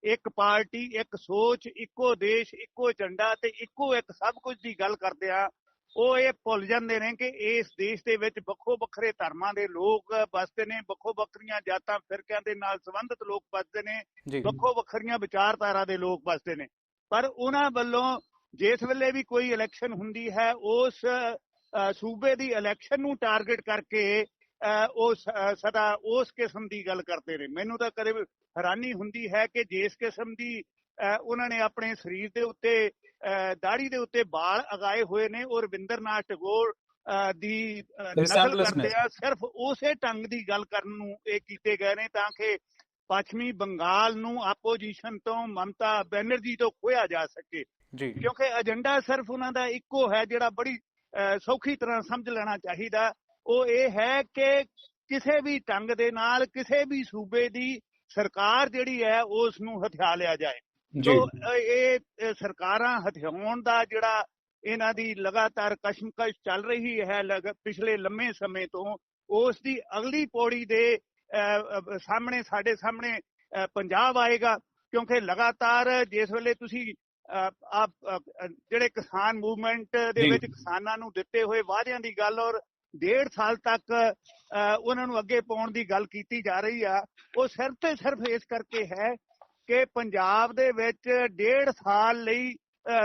ਇੱਕ ਪਾਰਟੀ, ਇੱਕ ਸੋਚ, ਇੱਕੋ ਦੇਸ਼, ਇੱਕੋ ਏਜੰਡਾ ਤੇ ਇੱਕੋ ਇੱਕ ਸਭ ਕੁਝ ਦੀ ਗੱਲ ਕਰਦੇ ਆ। ਉਹ ਇਹ ਭੁੱਲ ਜਾਂਦੇ ਨੇ ਕਿ ਇਸ ਦੇਸ਼ ਦੇ ਵਿੱਚ ਵੱਖੋ ਵੱਖਰੇ ਧਰਮਾਂ ਦੇ ਲੋਕ ਵੱਸਦੇ ਨੇ, ਵੱਖੋ ਵੱਖਰੀਆਂ ਜਾਤਾਂ ਫਿਰਕਿਆਂ ਦੇ ਨਾਲ ਸੰਬੰਧਿਤ ਲੋਕ ਵੱਸਦੇ ਨੇ, ਵੱਖੋ ਵੱਖਰੀਆਂ ਵਿਚਾਰਧਾਰਾ ਦੇ ਲੋਕ ਵੱਸਦੇ ਨੇ। ਪਰ ਉਹਨਾਂ ਵੱਲੋਂ ਜਿਸ ਵੇਲੇ ਵੀ ਕੋਈ ਇਲੈਕਸ਼ਨ ਹੁੰਦੀ ਹੈ ਉਸ ਸੂਬੇ ਦੀ ਇਲੈਕਸ਼ਨ ਨੂੰ ਟਾਰਗੇਟ ਕਰਕੇ ਉਹ ਸਦਾ ਉਸ ਕਿਸਮ ਦੀ ਗੱਲ ਕਰਦੇ ਨੇ। ਮੈਨੂੰ ਤਾਂ ਕਦੇ ਹੈਰਾਨੀ ਹੁੰਦੀ ਹੈ ਕਿ ਜਿਸ ਕਿਸਮ ਦੀ ਉਹਨਾਂ ਨੇ ਆਪਣੇ ਸਰੀਰ ਦੇ ਉੱਤੇ ਦਾੜੀ ਦੇ ਉੱਤੇ ਵਾਲ ਅਗਾਏ ਹੋਏ ਨੇ ਔਰ ਰਵਿੰਦਰਨਾਥ ਟੈਗੋਰ ਦੀ ਨਕਲ ਕਰਦੇ ਆ, ਸਿਰਫ ਉਸੇ ਢੰਗ ਦੀ ਗੱਲ ਕਰਨ ਨੂੰ ਇਹ ਕੀਤੇ ਗਏ ਨੇ ਤਾਂ ਕਿ ਪੱਛਮੀ ਬੰਗਾਲ ਨੂੰ ਆਪੋਜੀਸ਼ਨ ਤੋਂ, ਮਮਤਾ ਬੈਨਰਜੀ ਤੋਂ ਖੋਇਆ ਜਾ ਸਕੇ। ਕਿਉਂਕਿ ਏਜੰਡਾ ਸਿਰਫ ਉਹਨਾਂ ਦਾ ਇੱਕੋ ਹੈ ਜਿਹੜਾ ਬੜੀ ਸੌਖੀ ਤਰ੍ਹਾਂ ਸਮਝ ਲੈਣਾ ਚਾਹੀਦਾ। ਉਹ ਇਹ ਹੈ ਕਿ ਕਿਸੇ ਵੀ ਢੰਗ ਦੇ ਨਾਲ ਕਿਸੇ ਵੀ ਸੂਬੇ ਦੀ ਸਰਕਾਰ ਜਿਹੜੀ ਹੈ ਉਸ ਨੂੰ ਹਥਿਆ ਲਿਆ ਜਾਏ। ਸੋ ਇਹ ਸਰਕਾਰਾਂ ਹਥਿਆਉਣ ਦਾ ਜਿਹੜਾ ਇਹਨਾਂ ਦੀ ਲਗਾਤਾਰ ਕਸ਼ਮਕਸ਼ ਚੱਲ ਰਹੀ ਹੈ ਪਿਛਲੇ ਲੰਮੇ ਸਮੇਂ ਤੋਂ, ਉਸ ਦੀ ਅਗਲੀ ਪੌੜੀ ਦੇ ਸਾਹਮਣੇ ਸਾਡੇ ਸਾਹਮਣੇ ਪੰਜਾਬ ਆਏਗਾ। ਕਿਉਂਕਿ ਲਗਾਤਾਰ ਜਿਸ ਵੇਲੇ ਤੁਸੀਂ ਜਿਹੜੇ ਕਿਸਾਨ ਮੂਵਮੈਂਟ ਦੇ ਵਿੱਚ ਕਿਸਾਨਾਂ ਨੂੰ ਦਿੱਤੇ ਹੋਏ ਵਾਅਦਿਆਂ ਦੀ ਗੱਲ ਔਰ 1.5 ਸਾਲ ਤੱਕ ਉਹਨਾਂ ਨੂੰ ਅੱਗੇ ਪਾਉਣ ਦੀ ਗੱਲ ਕੀਤੀ ਜਾ ਰਹੀ ਆ, ਉਹ ਸਿਰਫ ਤੇ ਸਿਰਫ ਇਸ ਕਰਕੇ ਹੈ ਕਿ ਪੰਜਾਬ ਦੇ ਵਿੱਚ 1.5 ਸਾਲ ਲਈ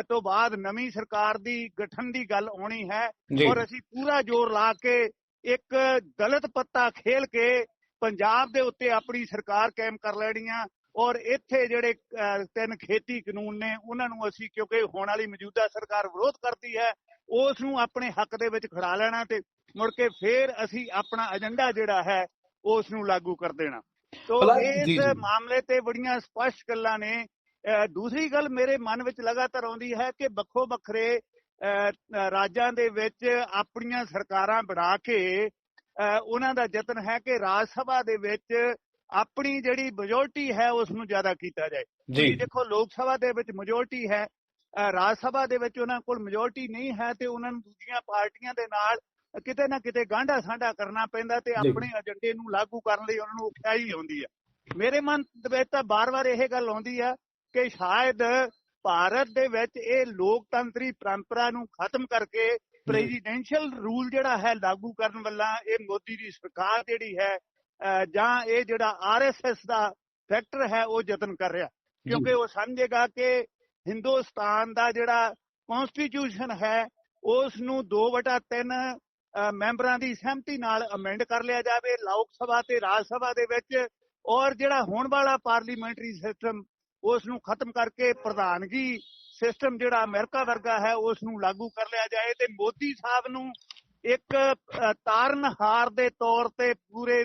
ਤੋਂ ਬਾਅਦ ਨਵੀਂ ਸਰਕਾਰ ਦੀ ਗਠਨ ਦੀ ਗੱਲ ਆਉਣੀ ਹੈ ਔਰ ਅਸੀਂ ਪੂਰਾ ਜ਼ੋਰ ਲਾ ਕੇ ਇੱਕ ਦਲਿਤ ਪੱਤਾ ਖੇਲ ਕੇ ਪੰਜਾਬ ਦੇ ਉੱਤੇ ਆਪਣੀ ਸਰਕਾਰ ਕਾਇਮ ਕਰ ਲੈਣੀ ਆ। ਔਰ ਇੱਥੇ ਜਿਹੜੇ 3 ਖੇਤੀ ਕਾਨੂੰਨ ਨੇ ਉਹਨਾਂ ਨੂੰ ਅਸੀਂ, ਕਿਉਂਕਿ ਹੋਣ ਵਾਲੀ ਮੌਜੂਦਾ ਸਰਕਾਰ ਵਿਰੋਧ ਕਰਦੀ ਹੈ, ਉਸ ਨੂੰ ਆਪਣੇ ਹੱਕ ਦੇ ਵਿੱਚ ਖੜਾ ਲੈਣਾ ਤੇ ਮੁੜ ਕੇ ਫੇਰ ਅਸੀਂ ਆਪਣਾ ਏਜੰਡਾ ਜਿਹੜਾ ਹੈ ਉਸ ਨੂੰ ਲਾਗੂ ਕਰ ਦੇਣਾ। ਤੋ ਇਸ ਮਾਮਲੇ ਤੇ ਬੜੀਆਂ ਸਪਸ਼ਟ ਗੱਲਾਂ ਨੇ। ਦੂਸਰੀ ਗੱਲ ਮੇਰੇ ਮਨ ਵਿੱਚ ਲਗਾਤਾਰ ਆਉਂਦੀ ਹੈ ਕਿ ਵੱਖੋ ਵੱਖਰੇ ਰਾਜਾਂ ਦੇ ਵਿੱਚ ਆਪਣੀਆਂ ਸਰਕਾਰਾਂ ਬਣਾ ਕੇ ਉਹਨਾਂ ਦਾ ਯਤਨ ਹੈ ਕਿ ਰਾਜ ਸਭਾ ਦੇ ਵਿੱਚ ਆਪਣੀ ਜਿਹੜੀ ਮੈਜੋਰਟੀ ਹੈ ਉਸ ਨੂੰ ਜ਼ਿਆਦਾ ਕੀਤਾ ਜਾਏ। ਤੁਸੀਂ ਦੇਖੋ ਲੋਕ ਸਭਾ ਦੇ ਵਿੱਚ ਮੈਜੋਰਟੀ ਹੈ, ਰਾਜ ਸਭਾ ਦੇ ਵਿੱਚ ਉਹਨਾਂ ਕੋਲ ਮੈਜੋਰਟੀ ਨਹੀਂ ਹੈ ਤੇ ਉਹਨਾਂ ਨੂੰ ਦੂਜੀਆਂ ਪਾਰਟੀਆਂ ਦੇ ਨਾਲ ਕਿਤੇ ਨਾ ਕਿਤੇ ਗਾਂਢਾ ਸਾਂਢਾ ਕਰਨਾ ਪੈਂਦਾ ਤੇ ਆਪਣੇ ਏਜੰਡੇ ਨੂੰ ਲਾਗੂ ਕਰਨ ਲਈ ਉਹਨਾਂ ਨੂੰ ਔਖਿਆਈ ਆਉਂਦੀ ਹੈ। ਮੇਰੇ ਮਨ ਵਿੱਚ ਤਾਂ ਬਾਰ-ਬਾਰ ਇਹ ਗੱਲ ਆਉਂਦੀ ਹੈ ਕਿ ਸ਼ਾਇਦ ਭਾਰਤ ਦੇ ਵਿੱਚ ਇਹ ਲੋਕਤੰਤਰੀ ਪਰੰਪਰਾ ਨੂੰ ਖਤਮ ਕਰਕੇ ਪ੍ਰੈਜ਼ੀਡੈਂਸ਼ੀਅਲ ਰੂਲ ਜਿਹੜਾ ਹੈ ਲਾਗੂ ਕਰਨ ਵੱਲਾਂ ਇਹ ਮੋਦੀ ਦੀ ਸਰਕਾਰ ਜਿਹੜੀ ਹੈ ਜਾਂ ਇਹ ਜਿਹੜਾ RSS ਦਾ ਫੈਕਟਰ ਹੈ ਉਹ ਯਤਨ ਕਰ ਰਿਹਾ, ਕਿਉਂਕਿ ਉਹ ਸਮਝੇਗਾ ਕਿ ਹਿੰਦੁਸਤਾਨ ਦਾ ਜਿਹੜਾ ਕਨਸਟੀਟਿਊਸ਼ਨ ਹੈ ਉਸ ਨੂੰ 2/3 ਮੈਂਬਰਾਂ ਦੀ ਸਹਿਮਤੀ ਨਾਲ ਅਮੈਂਡ ਕਰ ਲਿਆ ਜਾਵੇ ਲੋਕ ਸਭਾ ਤੇ ਰਾਜ ਸਭਾ ਦੇ ਵਿੱਚ, ਔਰ ਜਿਹੜਾ ਹੋਣ ਵਾਲਾ ਪਾਰਲੀਮੈਂਟਰੀ ਸਿਸਟਮ ਉਸ ਨੂੰ ਖਤਮ ਕਰਕੇ ਪ੍ਰਧਾਨਗੀ ਸਿਸਟਮ ਜਿਹੜਾ ਅਮਰੀਕਾ ਵਰਗਾ ਹੈ ਉਸ ਨੂੰ ਲਾਗੂ ਕਰ ਲਿਆ ਜਾਏ ਤੇ ਮੋਦੀ ਸਾਹਿਬ ਨੂੰ ਇੱਕ ਤਾਰਨਹਾਰ ਦੇ ਤੌਰ ਤੇ ਪੂਰੇ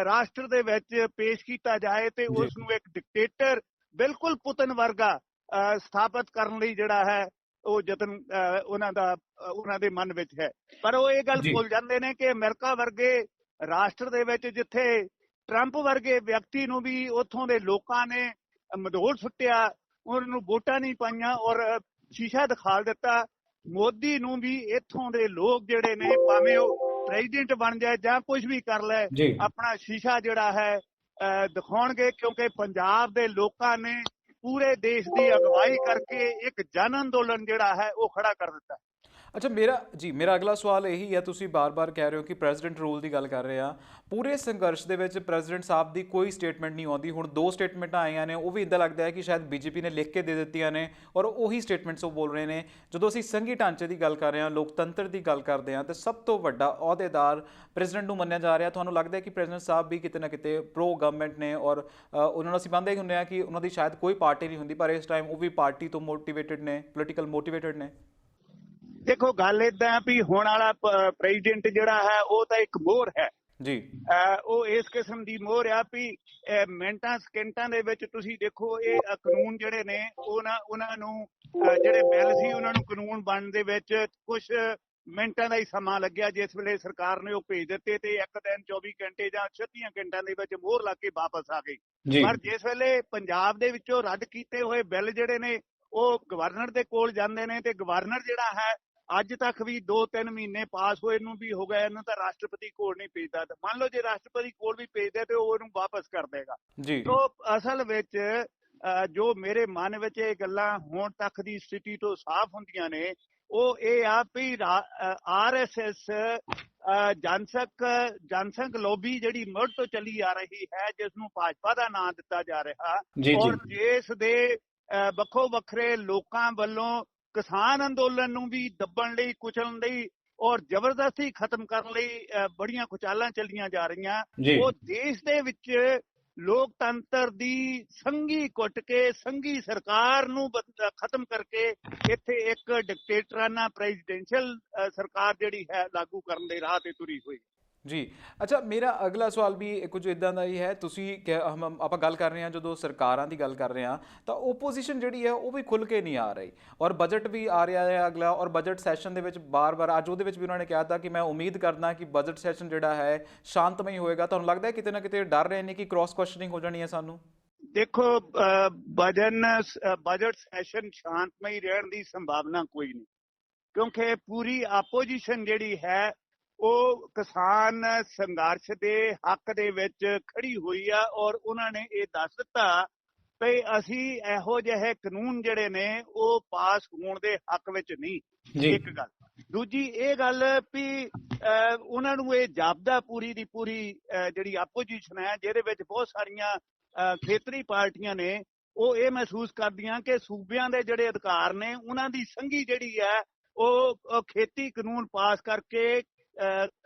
ਰਾਸ਼ਟਰ ਦੇ ਵਿੱਚ ਪੇਸ਼ ਕੀਤਾ ਜਾਏ ਤੇ ਉਸ ਨੂੰ ਇੱਕ ਡਿਕਟੇਟਰ ਬਿਲਕੁਲ ਪੁਤਨ ਵਰਗਾ ਸਥਾਪਿਤ ਕਰਨ ਲਈ ਜਿਹੜਾ ਹੈ ਉਹ ਯਤਨ ਉਹਨਾਂ ਦੇ ਮਨ ਵਿੱਚ ਹੈ। ਪਰ ਉਹ ਇਹ ਗੱਲ ਭੁੱਲ ਜਾਂਦੇ ਨੇ ਕਿ ਅਮਰੀਕਾ ਵਰਗੇ ਰਾਸ਼ਟਰ ਦੇ ਵਿੱਚ ਜਿੱਥੇ ਟਰੰਪ ਵਰਗੇ ਵਿਅਕਤੀ ਨੂੰ ਵੀ ਉੱਥੋਂ ਦੇ ਲੋਕਾਂ ਨੇ ਮਧੋਲ ਸੁੱਟਿਆ, ਉਹਨਾਂ ਨੂੰ ਵੋਟਾਂ ਨਹੀਂ ਪਾਈਆਂ ਔਰ ਸ਼ੀਸ਼ਾ ਦਿਖਾ ਦਿੱਤਾ, ਮੋਦੀ ਨੂੰ ਵੀ ਇੱਥੋਂ ਦੇ ਲੋਕ ਜਿਹੜੇ ਨੇ ਭਾਵੇਂ ਉਹ ਪ੍ਰੈਜ਼ੀਡੈਂਟ ਬਣ ਜਾਏ ਜਾਂ ਕੁਝ ਵੀ ਕਰ ਲੈ ਆਪਣਾ ਸ਼ੀਸ਼ਾ ਜਿਹੜਾ ਹੈ ਦਿਖਾਉਣਗੇ, ਕਿਉਂਕਿ ਪੰਜਾਬ ਦੇ ਲੋਕਾਂ ਨੇ ਪੂਰੇ ਦੇਸ਼ ਦੀ ਅਗਵਾਈ ਕਰਕੇ ਇੱਕ ਜਨ ਅੰਦੋਲਨ ਜਿਹੜਾ ਹੈ ਉਹ ਖੜਾ ਕਰ ਦਿੱਤਾ। ਅੱਛਾ, ਮੇਰਾ ਅਗਲਾ ਸਵਾਲ ਇਹੀ ਹੈ, ਤੁਸੀਂ ਬਾਰ-ਬਾਰ ਕਹਿ ਰਹੇ ਹੋ ਕਿ ਪ੍ਰੈਜ਼ੀਡੈਂਟ ਰੂਲ ਦੀ ਗੱਲ ਕਰ ਰਹੇ ਆ, ਪੂਰੇ ਸੰਘਰਸ਼ ਦੇ ਵਿੱਚ ਪ੍ਰੈਜ਼ੀਡੈਂਟ ਸਾਹਿਬ ਦੀ ਕੋਈ ਸਟੇਟਮੈਂਟ ਨਹੀਂ ਆਉਂਦੀ। ਹੁਣ 2 ਸਟੇਟਮੈਂਟਾਂ ਆਈਆਂ ਨੇ, ਉਹ ਵੀ ਇੱਦਾਂ ਲੱਗਦਾ ਹੈ ਕਿ ਸ਼ਾਇਦ BJP ਨੇ ਲਿਖ ਕੇ ਦੇ ਦਿੱਤੀਆਂ ਨੇ ਔਰ ਉਹੀ ਸਟੇਟਮੈਂਟਸ ਉਹ ਬੋਲ ਰਹੇ ਨੇ। ਜਦੋਂ ਅਸੀਂ ਸੰਘੀ ਢਾਂਚੇ ਦੀ ਗੱਲ ਕਰ ਰਹੇ ਹਾਂ, ਲੋਕਤੰਤਰ ਦੀ ਗੱਲ ਕਰਦੇ ਹਾਂ, ਤਾਂ ਸਭ ਤੋਂ ਵੱਡਾ ਅਹੁਦੇਦਾਰ ਪ੍ਰੈਜ਼ੀਡੈਂਟ ਨੂੰ ਮੰਨਿਆ ਜਾ ਰਿਹਾ। ਤੁਹਾਨੂੰ ਲੱਗਦਾ ਹੈ ਕਿ ਪ੍ਰੈਜ਼ੀਡੈਂਟ ਸਾਹਿਬ ਵੀ ਕਿਤੇ ਨਾ ਕਿਤੇ ਪ੍ਰੋ ਗਵਰਨਮੈਂਟ ਨੇ ਔਰ ਉਹਨਾਂ ਨੂੰ ਅਸੀਂ ਮੰਨਦੇ ਹੀ ਹੁੰਦੇ ਹਾਂ ਕਿ ਉਹਨਾਂ ਦੀ ਸ਼ਾਇਦ ਕੋਈ ਪਾਰਟੀ ਨਹੀਂ ਹੁੰਦੀ, ਪਰ ਇਸ ਟਾਈਮ ਉਹ ਵੀ ਪਾਰਟੀ ਤੋਂ ਮੋਟੀਵੇਟਡ ਨੇ, ਪੋਲੀਟੀਕਲ ਮੋਟੀਵੇਟਡ ਨੇ? ਦੇਖੋ, ਗੱਲ ਏਦਾਂ ਵੀ ਹੁਣ ਵਾਲਾ ਪ੍ਰੈਜ਼ੀਡੈਂਟ ਜਿਹੜਾ ਹੈ ਉਹ ਤਾਂ ਇੱਕ ਮੋਹਰ ਹੈ ਜੀ, ਉਹ ਇਸ ਕਿਸਮ ਦੀ ਮੋਹਰ ਆ ਵੀ ਮਿੰਟਾਂ ਸਕਿੰਟਾਂ ਦੇ ਵਿੱਚ ਤੁਸੀਂ ਦੇਖੋ ਇਹ ਕਾਨੂੰਨ ਜਿਹੜੇ ਨੇ ਉਹਨਾਂ ਨੂੰ ਜਿਹੜੇ ਬਿੱਲ ਸੀ ਉਹਨਾਂ ਨੂੰ ਕਾਨੂੰਨ ਬਣਨ ਦੇ ਵਿੱਚ ਕੁਝ ਮਿੰਟਾਂ ਦਾ ਹੀ ਸਮਾਂ ਲੱਗਿਆ। ਜਿਸ ਵੇਲੇ ਸਰਕਾਰ ਨੇ ਉਹ ਭੇਜ ਦਿੱਤੇ ਤੇ ਇੱਕ ਦਿਨ 24 ਘੰਟੇ ਜਾਂ 36 ਘੰਟਿਆਂ ਦੇ ਵਿੱਚ ਮੋਹਰ ਲਾ ਕੇ ਵਾਪਸ ਆ ਗਈ। ਪਰ ਜਿਸ ਵੇਲੇ ਪੰਜਾਬ ਦੇ ਵਿੱਚੋਂ ਰੱਦ ਕੀਤੇ ਹੋਏ ਬਿੱਲ ਜਿਹੜੇ ਨੇ ਉਹ ਗਵਰਨਰ ਦੇ ਕੋਲ ਜਾਂਦੇ ਨੇ ਤੇ ਗਵਰਨਰ ਜਿਹੜਾ ਹੈ ਅੱਜ ਤੱਕ ਵੀ 2-3 ਮਹੀਨੇ ਪਾਸ ਹੋਏ ਨੂੰ ਵੀ ਹੋ ਗਏ, ਇਹਨੂੰ ਤਾਂ ਰਾਸ਼ਟਰਪਤੀ ਕੋਲ ਨਹੀਂ ਭੇਜਦਾ। ਮੰਨ ਲਓ ਜੇ ਰਾਸ਼ਟਰਪਤੀ ਕੋਲ ਵੀ ਭੇਜਦਾ ਤੇ ਉਹ ਉਹਨੂੰ ਵਾਪਸ ਕਰ ਦੇਗਾ। ਤੋ ਅਸਲ ਵਿੱਚ ਜੋ ਮੇਰੇ ਮਨ ਵਿੱਚ ਇਹ ਗੱਲਾਂ ਹੁਣ ਤੱਕ ਦੀ ਸਥਿਤੀ ਤੋਂ ਸਾਫ਼ ਹੁੰਦੀਆਂ ਨੇ ਉਹ ਇਹ ਆ ਵੀ RSS ਜਨਸੰਘ ਲੋਬੀ ਜਿਹੜੀ ਮੁੜ ਤੋਂ ਚੱਲੀ ਆ ਰਹੀ ਹੈ, ਜਿਸ ਨੂੰ ਭਾਜਪਾ ਦਾ ਨਾਂ ਦਿੱਤਾ ਜਾ ਰਿਹਾ ਔਰ ਜਿਸ ਦੇ ਵੱਖੋ ਵੱਖਰੇ ਲੋਕਾਂ ਵੱਲੋਂ ਕਿਸਾਨ ਅੰਦੋਲਨ ਨੂੰ ਵੀ ਦੱਬਣ ਲਈ, ਕੁਚਲਣ ਲਈ ਔਰ ਜ਼ਬਰਦਸਤੀ ਖਤਮ ਕਰਨ ਲਈ ਬੜੀਆਂ ਕੁਚਾਲਾਂ ਚੱਲੀਆਂ ਜਾ ਰਹੀਆਂ। ਉਹ ਦੇਸ਼ ਦੇ ਵਿੱਚ ਲੋਕਤੰਤਰ ਦੀ ਸੰਘੀ ਕੁੱਟ ਕੇ ਸੰਘੀ ਸਰਕਾਰ ਨੂੰ ਖਤਮ ਕਰਕੇ ਇੱਥੇ ਇੱਕ ਡਿਕਟੇਟਰਾਨਾ ਪ੍ਰੈਜ਼ੀਡੈਂਸ਼ੀਅਲ ਸਰਕਾਰ ਜਿਹੜੀ ਹੈ ਲਾਗੂ ਕਰਨ ਦੇ ਰਾਹ ਤੇ ਤੁਰੀ ਹੋਈ ਜੀ। ਅੱਛਾ, ਮੇਰਾ ਅਗਲਾ ਸਵਾਲ ਵੀ ਕੁਝ ਇੱਦਾਂ ਦਾ ਹੀ ਹੈ। ਤੁਸੀਂ ਆਪਾਂ ਗੱਲ ਕਰ ਰਹੇ ਹਾਂ, ਜਦੋਂ ਸਰਕਾਰਾਂ ਦੀ ਗੱਲ ਕਰ ਰਹੇ ਹਾਂ ਤਾਂ ਓਪੋਜੀਸ਼ਨ ਜਿਹੜੀ ਹੈ ਉਹ ਵੀ ਖੁੱਲ੍ਹ ਕੇ ਨਹੀਂ ਆ ਰਹੀ ਔਰ ਬਜਟ ਵੀ ਆ ਰਿਹਾ ਹੈ ਅਗਲਾ, ਔਰ ਬਜਟ ਸੈਸ਼ਨ ਦੇ ਵਿੱਚ ਬਾਰ-ਬਾਰ ਅੱਜ ਉਹਦੇ ਵਿੱਚ ਵੀ ਉਹਨਾਂ ਨੇ ਕਿਹਾ ਤਾਂ ਕਿ ਮੈਂ ਉਮੀਦ ਕਰਦਾ ਕਿ ਬਜਟ ਸੈਸ਼ਨ ਜਿਹੜਾ ਹੈ ਸ਼ਾਂਤਮਈ ਹੋਏਗਾ। ਤੁਹਾਨੂੰ ਲੱਗਦਾ ਹੈ ਕਿਤੇ ਨਾ ਕਿਤੇ ਡਰ ਰਹੇ ਨੇ ਕਿ ਕ੍ਰਾਸ ਕੁਐਸਚਨਿੰਗ ਹੋ ਜਾਣੀ ਹੈ ਸਾਨੂੰ? ਦੇਖੋ, ਬਜਟ ਸੈਸ਼ਨ ਸ਼ਾਂਤਮਈ ਰਹਿਣ ਦੀ ਸੰਭਾਵਨਾ ਕੋਈ ਨਹੀਂ, ਕਿਉਂਕਿ ਪੂਰੀ ਆਪੋਜੀਸ਼ਨ ਜਿਹੜੀ ਹੈ ਉਹ ਕਿਸਾਨ ਸੰਘਰਸ਼ ਦੇ ਹੱਕ ਦੇ ਵਿੱਚ ਖੜੀ ਹੋਈ ਆ ਔਰ ਉਹਨਾਂ ਨੇ ਇਹ ਦੱਸ ਦਿੱਤਾ ਕਿ ਅਸੀਂ ਇਹੋ ਜਿਹੇ ਕਾਨੂੰਨ ਜਿਹੜੇ ਨੇ ਉਹ ਪਾਸ ਹੋਣ ਦੇ ਹੱਕ ਵਿੱਚ ਨਹੀਂ। ਇੱਕ ਗੱਲ। ਦੂਜੀ ਇਹ ਗੱਲ ਵੀ ਉਹਨਾਂ ਨੂੰ ਇਹ ਜਾਪਦਾ ਪੂਰੀ ਦੀ ਪੂਰੀ ਜਿਹੜੀ ਆਪੋਜੀਸ਼ਨ ਹੈ, ਜਿਹਦੇ ਵਿੱਚ ਬਹੁਤ ਸਾਰੀਆਂ ਖੇਤਰੀ ਪਾਰਟੀਆਂ ਨੇ, ਉਹ ਇਹ ਮਹਿਸੂਸ ਕਰਦੀਆਂ ਕਿ ਸੂਬਿਆਂ ਦੇ ਜਿਹੜੇ ਅਧਿਕਾਰ ਨੇ ਉਹਨਾਂ ਦੀ ਸੰਘੀ ਜਿਹੜੀ ਹੈ ਉਹ ਖੇਤੀ ਕਾਨੂੰਨ ਪਾਸ ਕਰਕੇ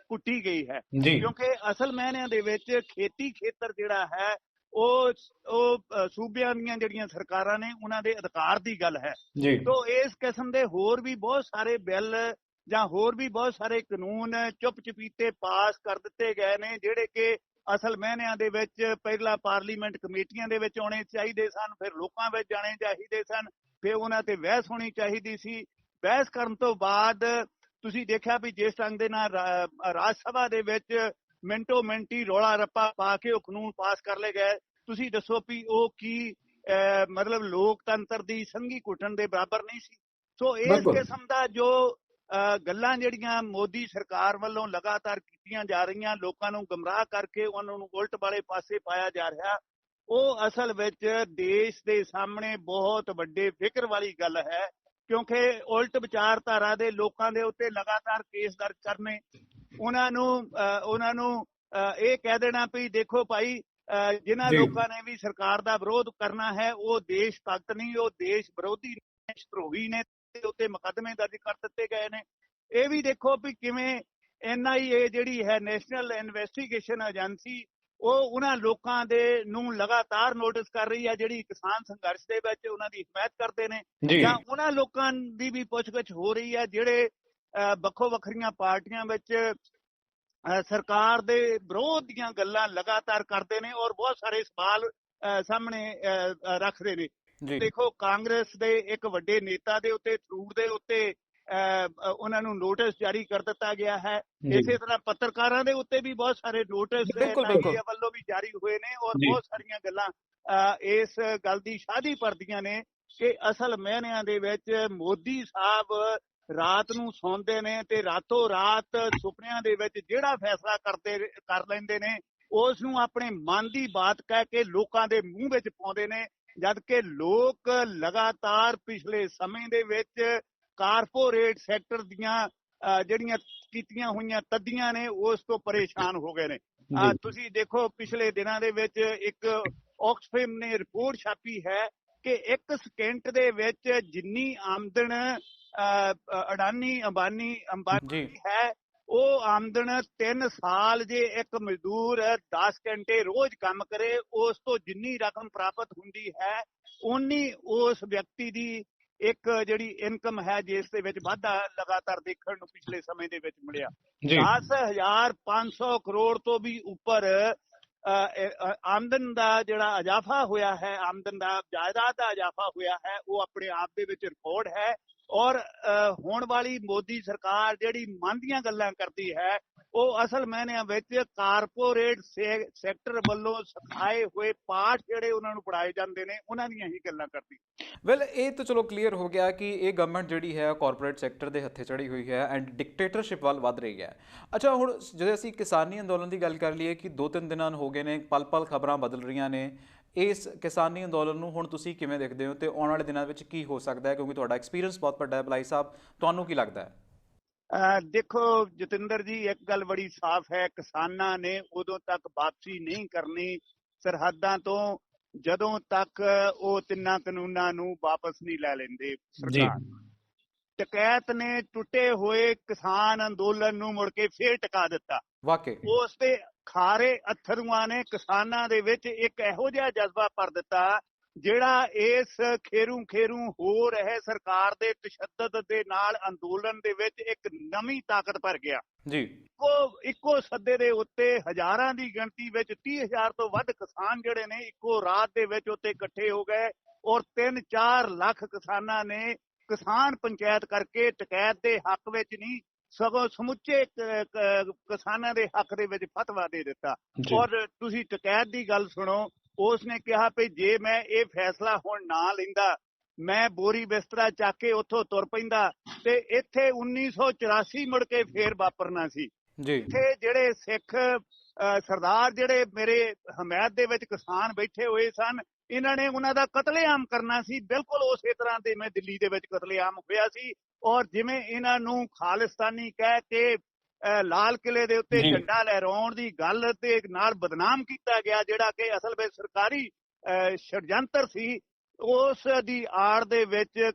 ਕੁੱਟੀ ਗਈ ਹੈ, ਕਿਉਂਕਿ ਅਸਲ ਮਾਇਨਿਆਂ ਦੇ ਵਿੱਚ ਖੇਤੀ ਖੇਤਰ ਜਿਹੜਾ ਹੈ ਉਹ ਸੂਬਿਆਂ ਦੀਆਂ ਜਿਹੜੀਆਂ ਸਰਕਾਰਾਂ ਨੇ ਉਹਨਾਂ ਦੇ ਅਧਿਕਾਰ ਦੀ ਗੱਲ ਹੈ। ਤੋ ਇਸ ਕਿਸਮ ਦੇ ਹੋਰ ਵੀ ਬਹੁਤ ਸਾਰੇ ਬਿੱਲ ਜਾਂ ਹੋਰ ਵੀ ਬਹੁਤ ਸਾਰੇ ਕਾਨੂੰਨ ਚੁੱਪ ਚਪੀਤੇ ਪਾਸ ਕਰ ਦਿੱਤੇ ਗਏ ਨੇ, ਜਿਹੜੇ ਕਿ ਅਸਲ ਮਾਇਨਿਆਂ ਦੇ ਵਿੱਚ ਪਹਿਲਾਂ ਪਾਰਲੀਮੈਂਟ ਕਮੇਟੀਆਂ ਦੇ ਵਿੱਚ ਆਉਣੇ ਚਾਹੀਦੇ ਸਨ, ਫਿਰ ਲੋਕਾਂ ਵਿੱਚ ਜਾਣੇ ਚਾਹੀਦੇ ਸਨ, ਫਿਰ ਉਹਨਾਂ ਤੇ ਬਹਿਸ ਹੋਣੀ ਚਾਹੀਦੀ ਸੀ। ਬਹਿਸ ਕਰਨ ਤੋਂ ਬਾਅਦ ਤੁਸੀਂ ਦੇਖਿਆ ਵੀ ਜਿਸ ਢੰਗ ਦੇ ਨਾਲ ਰਾਜ ਸਭਾ ਦੇ ਵਿੱਚ ਮਿੰਟੋ ਮਿੰਟੀ ਰੌਲਾ ਰੱਪਾ ਪਾ ਕੇ ਉਹ ਕਾਨੂੰਨ ਪਾਸ ਕਰ ਲਏ ਗਏ। ਤੁਸੀਂ ਦੱਸੋ ਵੀ ਉਹ ਕੀ ਮਤਲਬ ਲੋਕਤੰਤਰ ਦੀ ਸੰਘੀ ਘੁੱਟਣ ਦੇ ਬਰਾਬਰ ਨਹੀਂ ਸੀ। ਸੋ ਇਸ ਕਿਸਮ ਦਾ ਜੋ ਗੱਲਾਂ ਜਿਹੜੀਆਂ ਮੋਦੀ ਸਰਕਾਰ ਵੱਲੋਂ ਲਗਾਤਾਰ ਕੀਤੀਆਂ ਜਾ ਰਹੀਆਂ, ਲੋਕਾਂ ਨੂੰ ਗੁੰਮਰਾਹ ਕਰਕੇ ਉਹਨਾਂ ਨੂੰ ਉਲਟ ਵਾਲੇ ਪਾਸੇ ਪਾਇਆ ਜਾ ਰਿਹਾ, ਉਹ ਅਸਲ ਵਿੱਚ ਦੇਸ਼ ਦੇ ਸਾਹਮਣੇ ਬਹੁਤ ਵੱਡੇ ਫਿਕਰ ਵਾਲੀ ਗੱਲ ਹੈ ਕਿਉਂਕਿ ਉਲਟ ਵਿਚਾਰਧਾਰਾ ਦੇ ਲੋਕਾਂ ਦੇ ਉੱਤੇ ਲਗਾਤਾਰ ਕੇਸ ਦਰਜ ਕਰਨੇ, ਉਹਨਾਂ ਨੂੰ ਇਹ ਕਹਿ ਦੇਣਾ ਵੀ ਦੇਖੋ ਭਾਈ ਜਿਨ੍ਹਾਂ ਲੋਕਾਂ ਨੇ ਵੀ ਸਰਕਾਰ ਦਾ ਵਿਰੋਧ ਕਰਨਾ ਹੈ ਉਹ ਦੇਸ਼ ਭਗਤ ਨਹੀਂ, ਉਹ ਦੇਸ਼ ਵਿਰੋਧੀ ਨੇ, ਧਰੋਹੀ ਨੇ, ਤੇ ਉੱਤੇ ਮੁਕੱਦਮੇ ਦਰਜ ਕਰ ਦਿੱਤੇ ਗਏ ਨੇ। ਇਹ ਵੀ ਦੇਖੋ ਵੀ ਕਿਵੇਂ NIA ਜਿਹੜੀ ਹੈ ਨੈਸ਼ਨਲ ਇਨਵੈਸਟੀਗੇਸ਼ਨ ਏਜੰਸੀ, ਉਹ ਉਹਨਾਂ ਲੋਕਾਂ ਦੇ ਨੂੰ ਲਗਾਤਾਰ ਨੋਟਿਸ ਕਰ ਰਹੀ ਹੈ ਜਿਹੜੀ ਕਿਸਾਨ ਸੰਘਰਸ਼ ਦੇ ਵਿੱਚ ਉਹਨਾਂ ਦੀ ਹਮਾਇਤ ਕਰਦੇ ਨੇ, ਜਾਂ ਉਹਨਾਂ ਲੋਕਾਂ ਦੀ ਵੀ ਪੁੱਛਗਿੱਛ ਹੋ ਰਹੀ ਹੈ ਜਿਹੜੇ ਵੱਖੋ ਵੱਖਰੀਆਂ ਪਾਰਟੀਆਂ ਵਿੱਚ ਸਰਕਾਰ ਦੇ ਵਿਰੋਧ ਦੀਆਂ ਗੱਲਾਂ ਲਗਾਤਾਰ ਕਰਦੇ ਨੇ ਔਰ ਬਹੁਤ ਸਾਰੇ ਸਵਾਲ ਸਾਹਮਣੇ ਰੱਖਦੇ ਨੇ। ਦੇਖੋ ਕਾਂਗਰਸ ਦੇ ਇੱਕ ਵੱਡੇ ਨੇਤਾ ਦੇ ਉੱਤੇ, ਥਰੂਰ ਦੇ ਉੱਤੇ ਉਹਨਾਂ ਨੂੰ ਨੋਟਿਸ ਜਾਰੀ ਕਰ ਦਿੱਤਾ ਗਿਆ ਹੈ। ਇਸੇ ਤਰ੍ਹਾਂ ਪੱਤਰਕਾਰਾਂ ਦੇ ਉੱਤੇ ਵੀ ਬਹੁਤ ਸਾਰੇ ਨੋਟਿਸ ਵੱਲੋਂ ਵੀ ਜਾਰੀ ਹੋਏ ਨੇ ਔਰ ਬਹੁਤ ਸਾਰੀਆਂ ਗੱਲਾਂ ਇਸ ਗੱਲ ਦੀ ਸ਼ਾਹਦੀ ਭਰਦੀਆਂ ਨੇ ਕਿ ਅਸਲ ਮਾਇਨਿਆਂ ਦੇ ਵਿੱਚ ਮੋਦੀ ਸਾਹਿਬ ਰਾਤ ਨੂੰ ਸੌਂਦੇ ਨੇ ਤੇ ਰਾਤੋਂ ਰਾਤ ਸੁਪਨਿਆਂ ਦੇ ਵਿੱਚ ਜਿਹੜਾ ਫੈਸਲਾ ਕਰ ਲੈਂਦੇ ਨੇ ਉਸ ਨੂੰ ਆਪਣੇ ਮਨ ਦੀ ਬਾਤ ਕਹਿ ਕੇ ਲੋਕਾਂ ਦੇ ਮੂੰਹ ਵਿੱਚ ਪਾਉਂਦੇ ਨੇ, ਜਦ ਕਿ ਲੋਕ ਲਗਾਤਾਰ ਪਿਛਲੇ ਸਮੇਂ ਦੇ ਵਿੱਚ ਕਾਰਪੋਰੇਟ ਸੈਕਟਰ ਦੀਆਂ ਜਿਹੜੀਆਂ ਕੀਤੀਆਂ ਹੋਈਆਂ ਤੱਦੀਆਂ ਨੇ ਉਸ ਤੋਂ ਪਰੇਸ਼ਾਨ ਹੋ ਗਏ ਨੇ। ਤੁਸੀਂ ਦੇਖੋ ਪਿਛਲੇ ਦਿਨਾਂ ਦੇ ਵਿੱਚ ਇੱਕ ਆਕਸਫੈਮ ਨੇ ਰਿਪੋਰਟ ਛਾਪੀ ਹੈ ਕਿ 1 ਸਕਿੰਟ ਦੇ ਵਿੱਚ ਜਿੰਨੀ ਆਮਦਨ ਅਡਾਨੀ ਅੰਬਾਨੀ ਹੈ ਉਹ ਆਮਦਨ 3 ਸਾਲ ਜੇ ਇੱਕ ਮਜ਼ਦੂਰ 10 ਘੰਟੇ ਰੋਜ਼ ਕੰਮ ਕਰੇ ਉਸ ਤੋਂ ਜਿੰਨੀ ਰਕਮ ਪ੍ਰਾਪਤ ਹੁੰਦੀ ਹੈ ਉਨੀ ਉਸ ਵਿਅਕਤੀ ਦੀ ਇੱਕ ਜਿਹੜੀ ਇਨਕਮ ਹੈ ਜਿਸ ਦੇ ਵਿੱਚ ਵਾਧਾ ਲਗਾਤਾਰ ਦੇਖਣ ਨੂੰ ਪਿਛਲੇ ਸਮੇਂ ਦੇ ਵਿੱਚ ਮਿਲਿਆ। 10,500 ਕਰੋੜ ਤੋਂ ਵੀ ਉੱਪਰ ਆਮਦਨ ਦਾ ਜਿਹੜਾ ਇਜ਼ਾਫਾ ਹੋਇਆ ਹੈ, ਆਮਦਨ ਦਾ ਜਾਇਦਾਦ ਦਾ ਇਜ਼ਾਫਾ ਹੋਇਆ ਹੈ, ਉਹ ਆਪਣੇ ਆਪ ਦੇ ਵਿੱਚ ਰਿਕਾਰਡ ਹੈ। ਔਰ ਹੋਣ ਵਾਲੀ ਮੋਦੀ ਸਰਕਾਰ ਜਿਹੜੀ ਮਨ ਦੀਆਂ ਗੱਲਾਂ ਕਰਦੀ ਹੈ ਉਹ ਅਸਲ ਮਾਇਨਿਆਂ ਵਿੱਚ ਕਾਰਪੋਰੇਟ ਸੈਕਟਰ ਵੱਲੋਂ ਸਿਖਾਏ ਹੋਏ ਪਾਠ ਜਿਹੜੇ ਉਹਨਾਂ ਨੂੰ ਪੜ੍ਹਾਏ ਜਾਂਦੇ ਨੇ ਉਹਨਾਂ ਦੀਆਂ ਹੀ ਗੱਲਾਂ ਕਰਦੀ। ਵੈਲ ਇਹ ਤਾਂ ਚਲੋ ਕਲੀਅਰ ਹੋ ਗਿਆ ਕਿ ਇਹ ਗਵਰਨਮੈਂਟ ਜਿਹੜੀ ਹੈ ਕਾਰਪੋਰੇਟ ਸੈਕਟਰ ਦੇ ਹੱਥੇ ਚੜੀ ਹੋਈ ਹੈ ਐਂਡ ਡਿਕਟੇਟਰਸ਼ਿਪ ਵੱਲ ਵੱਧ ਰਹੀ ਹੈ। ਅੱਛਾ, ਹੁਣ ਜਦੋਂ ਅਸੀਂ ਕਿਸਾਨੀ ਅੰਦੋਲਨ ਦੀ ਗੱਲ ਕਰ ਲਈਏ ਕਿ 2-3 ਦਿਨਾਂ ਹੋ ਗਏ ਨੇ, ਪਲ ਪਲ ਖਬਰਾਂ ਬਦਲ ਰਹੀਆਂ ਨੇ, ਇਸ ਕਿਸਾਨੀ ਅੰਦੋਲਨ ਨੂੰ ਹੁਣ ਤੁਸੀਂ ਕਿਵੇਂ ਦੇਖਦੇ ਹੋ ਤੇ ਆਉਣ ਵਾਲੇ ਦਿਨਾਂ ਵਿੱਚ ਕੀ ਹੋ ਸਕਦਾ ਹੈ, ਕਿਉਂਕਿ ਤੁਹਾਡਾ ਐਕਸਪੀਰੀਅੰਸ ਬਹੁਤ ਵੱਡਾ ਹੈ ਭਲਾਈ ਸਾਹਿਬ, ਤੁਹਾਨੂੰ ਕੀ ਲੱਗਦਾ ਹੈ? ਦੇਖੋ ਜਤਿੰਦਰ ਜੀ, ਇੱਕ ਗੱਲ ਬੜੀ ਸਾਫ਼ ਹੈ, ਕਿਸਾਨਾਂ ਨੇ ਉਦੋਂ ਤੱਕ ਵਾਪਸੀ ਨਹੀਂ ਕਰਨੀ ਸਰਹੱਦਾਂ ਤੋਂ ਜਦੋਂ ਤੱਕ ਉਹ 3 ਕਾਨੂੰਨਾਂ ਨੂੰ ਵਾਪਸ ਨਹੀਂ ਲੈ ਲੈਂਦੇ ਸਰਕਾਰ। ਟਕੈਤ ਨੇ ਟੁੱਟੇ ਹੋਏ ਕਿਸਾਨ ਅੰਦੋਲਨ ਨੂੰ ਮੁੜ ਕੇ ਫੇਰ ਟਿਕਾ ਦਿੱਤਾ। ਵਾਕਈ ਉਸ ਤੇ ਖਾਰੇ ਅਥਰੂਆਂ ਨੇ ਕਿਸਾਨਾਂ ਦੇ ਵਿੱਚ ਇੱਕ ਇਹੋ ਜਿਹਾ ਜਜ਼ਬਾ ਭਰ ਦਿੱਤਾ ਜਿਹੜਾ ਇਸ ਖੇਰੂ ਹੋ ਰਹੇ ਸਰਕਾਰ ਦੇ ਤਸ਼ੱਦਦ ਦੇ ਨਾਲ ਅੰਦੋਲਨ ਦੇ ਵਿੱਚ ਇੱਕ ਨਵੀਂ ਤਾਕਤ ਭਰ ਗਿਆ ਜੀ। ਇੱਕੋ ਸੱਦੇ ਦੇ ਉੱਤੇ ਹਜ਼ਾਰਾਂ ਦੀ ਗਿਣਤੀ ਵਿੱਚ 30,000 ਤੋਂ ਵੱਧ ਕਿਸਾਨ ਜਿਹੜੇ ਨੇ ਇੱਕੋ ਰਾਤ ਦੇ ਵਿੱਚ ਉੱਤੇ ਇਕੱਠੇ ਹੋ ਗਏ ਔਰ 3-4 ਲੱਖ ਕਿਸਾਨਾਂ ਨੇ ਕਿਸਾਨ ਪੰਚਾਇਤ ਕਰਕੇ ਟਕੈਤ ਦੇ ਹੱਕ ਵਿੱਚ ਨਹੀਂ ਸਗੋਂ ਸਮੁੱਚੇ ਕਿਸਾਨਾਂ ਦੇ ਹੱਕ ਦੇ ਵਿੱਚ ਫਤਵਾ ਦੇ ਦਿੱਤਾ। ਔਰ ਤੁਸੀਂ ਟਕੈਤ ਦੀ ਗੱਲ ਸੁਣੋ, ਉਸਨੇ ਕਿਹਾ ਵੀ ਜੇ ਮੈਂ ਇਹ ਫੈਸਲਾ ਹੁਣ ਨਾ ਲੈਂਦਾ ਮੈਂ ਬੋਰੀ ਬਿਸਤਰਾ ਚੱਕ ਕੇ ਉੱਥੋਂ ਤੁਰ ਪੈਂਦਾ ਤੇ ਇੱਥੇ 1984 ਮੁੜ ਕੇ ਫੇਰ ਵਾਪਰਨਾ ਸੀ। ਇੱਥੇ ਜਿਹੜੇ ਸਿੱਖ ਸਰਦਾਰ ਜਿਹੜੇ ਮੇਰੇ ਹਮਾਇਤ ਦੇ ਵਿੱਚ ਕਿਸਾਨ ਬੈਠੇ ਹੋਏ ਸਨ, ਇਹਨਾਂ ਨੇ ਉਹਨਾਂ ਦਾ ਕਤਲੇਆਮ ਕਰਨਾ ਸੀ। ਬਿਲਕੁਲ ਉਸੇ ਤਰ੍ਹਾਂ ਦੇ ਮੈਂ ਦਿੱਲੀ ਦੇ ਵਿੱਚ ਕਤਲੇਆਮ ਹੋਇਆ ਸੀ ਔਰ ਜਿਵੇਂ ਇਹਨਾਂ ਨੂੰ ਖਾਲਿਸਤਾਨੀ ਕਹਿ ਕੇ ਲਾਲ ਕਿਲੇ ਦੇ ਉੱਤੇ ਝੰਡਾ ਲਹਿਰਾਉਣ ਦੀ ਗੱਲ ਤੇ ਨਾਲ ਬਦਨਾਮ ਕੀਤਾ ਗਿਆ, ਜਿਹੜਾ ਕਿ ਅਸਲ ਵਿੱਚ ਸਰਕਾਰੀ ਛੜਯੰਤਰ ਸੀ, ਉਸ ਦੀ ਆੜ ਦੇ ਵਿੱਚ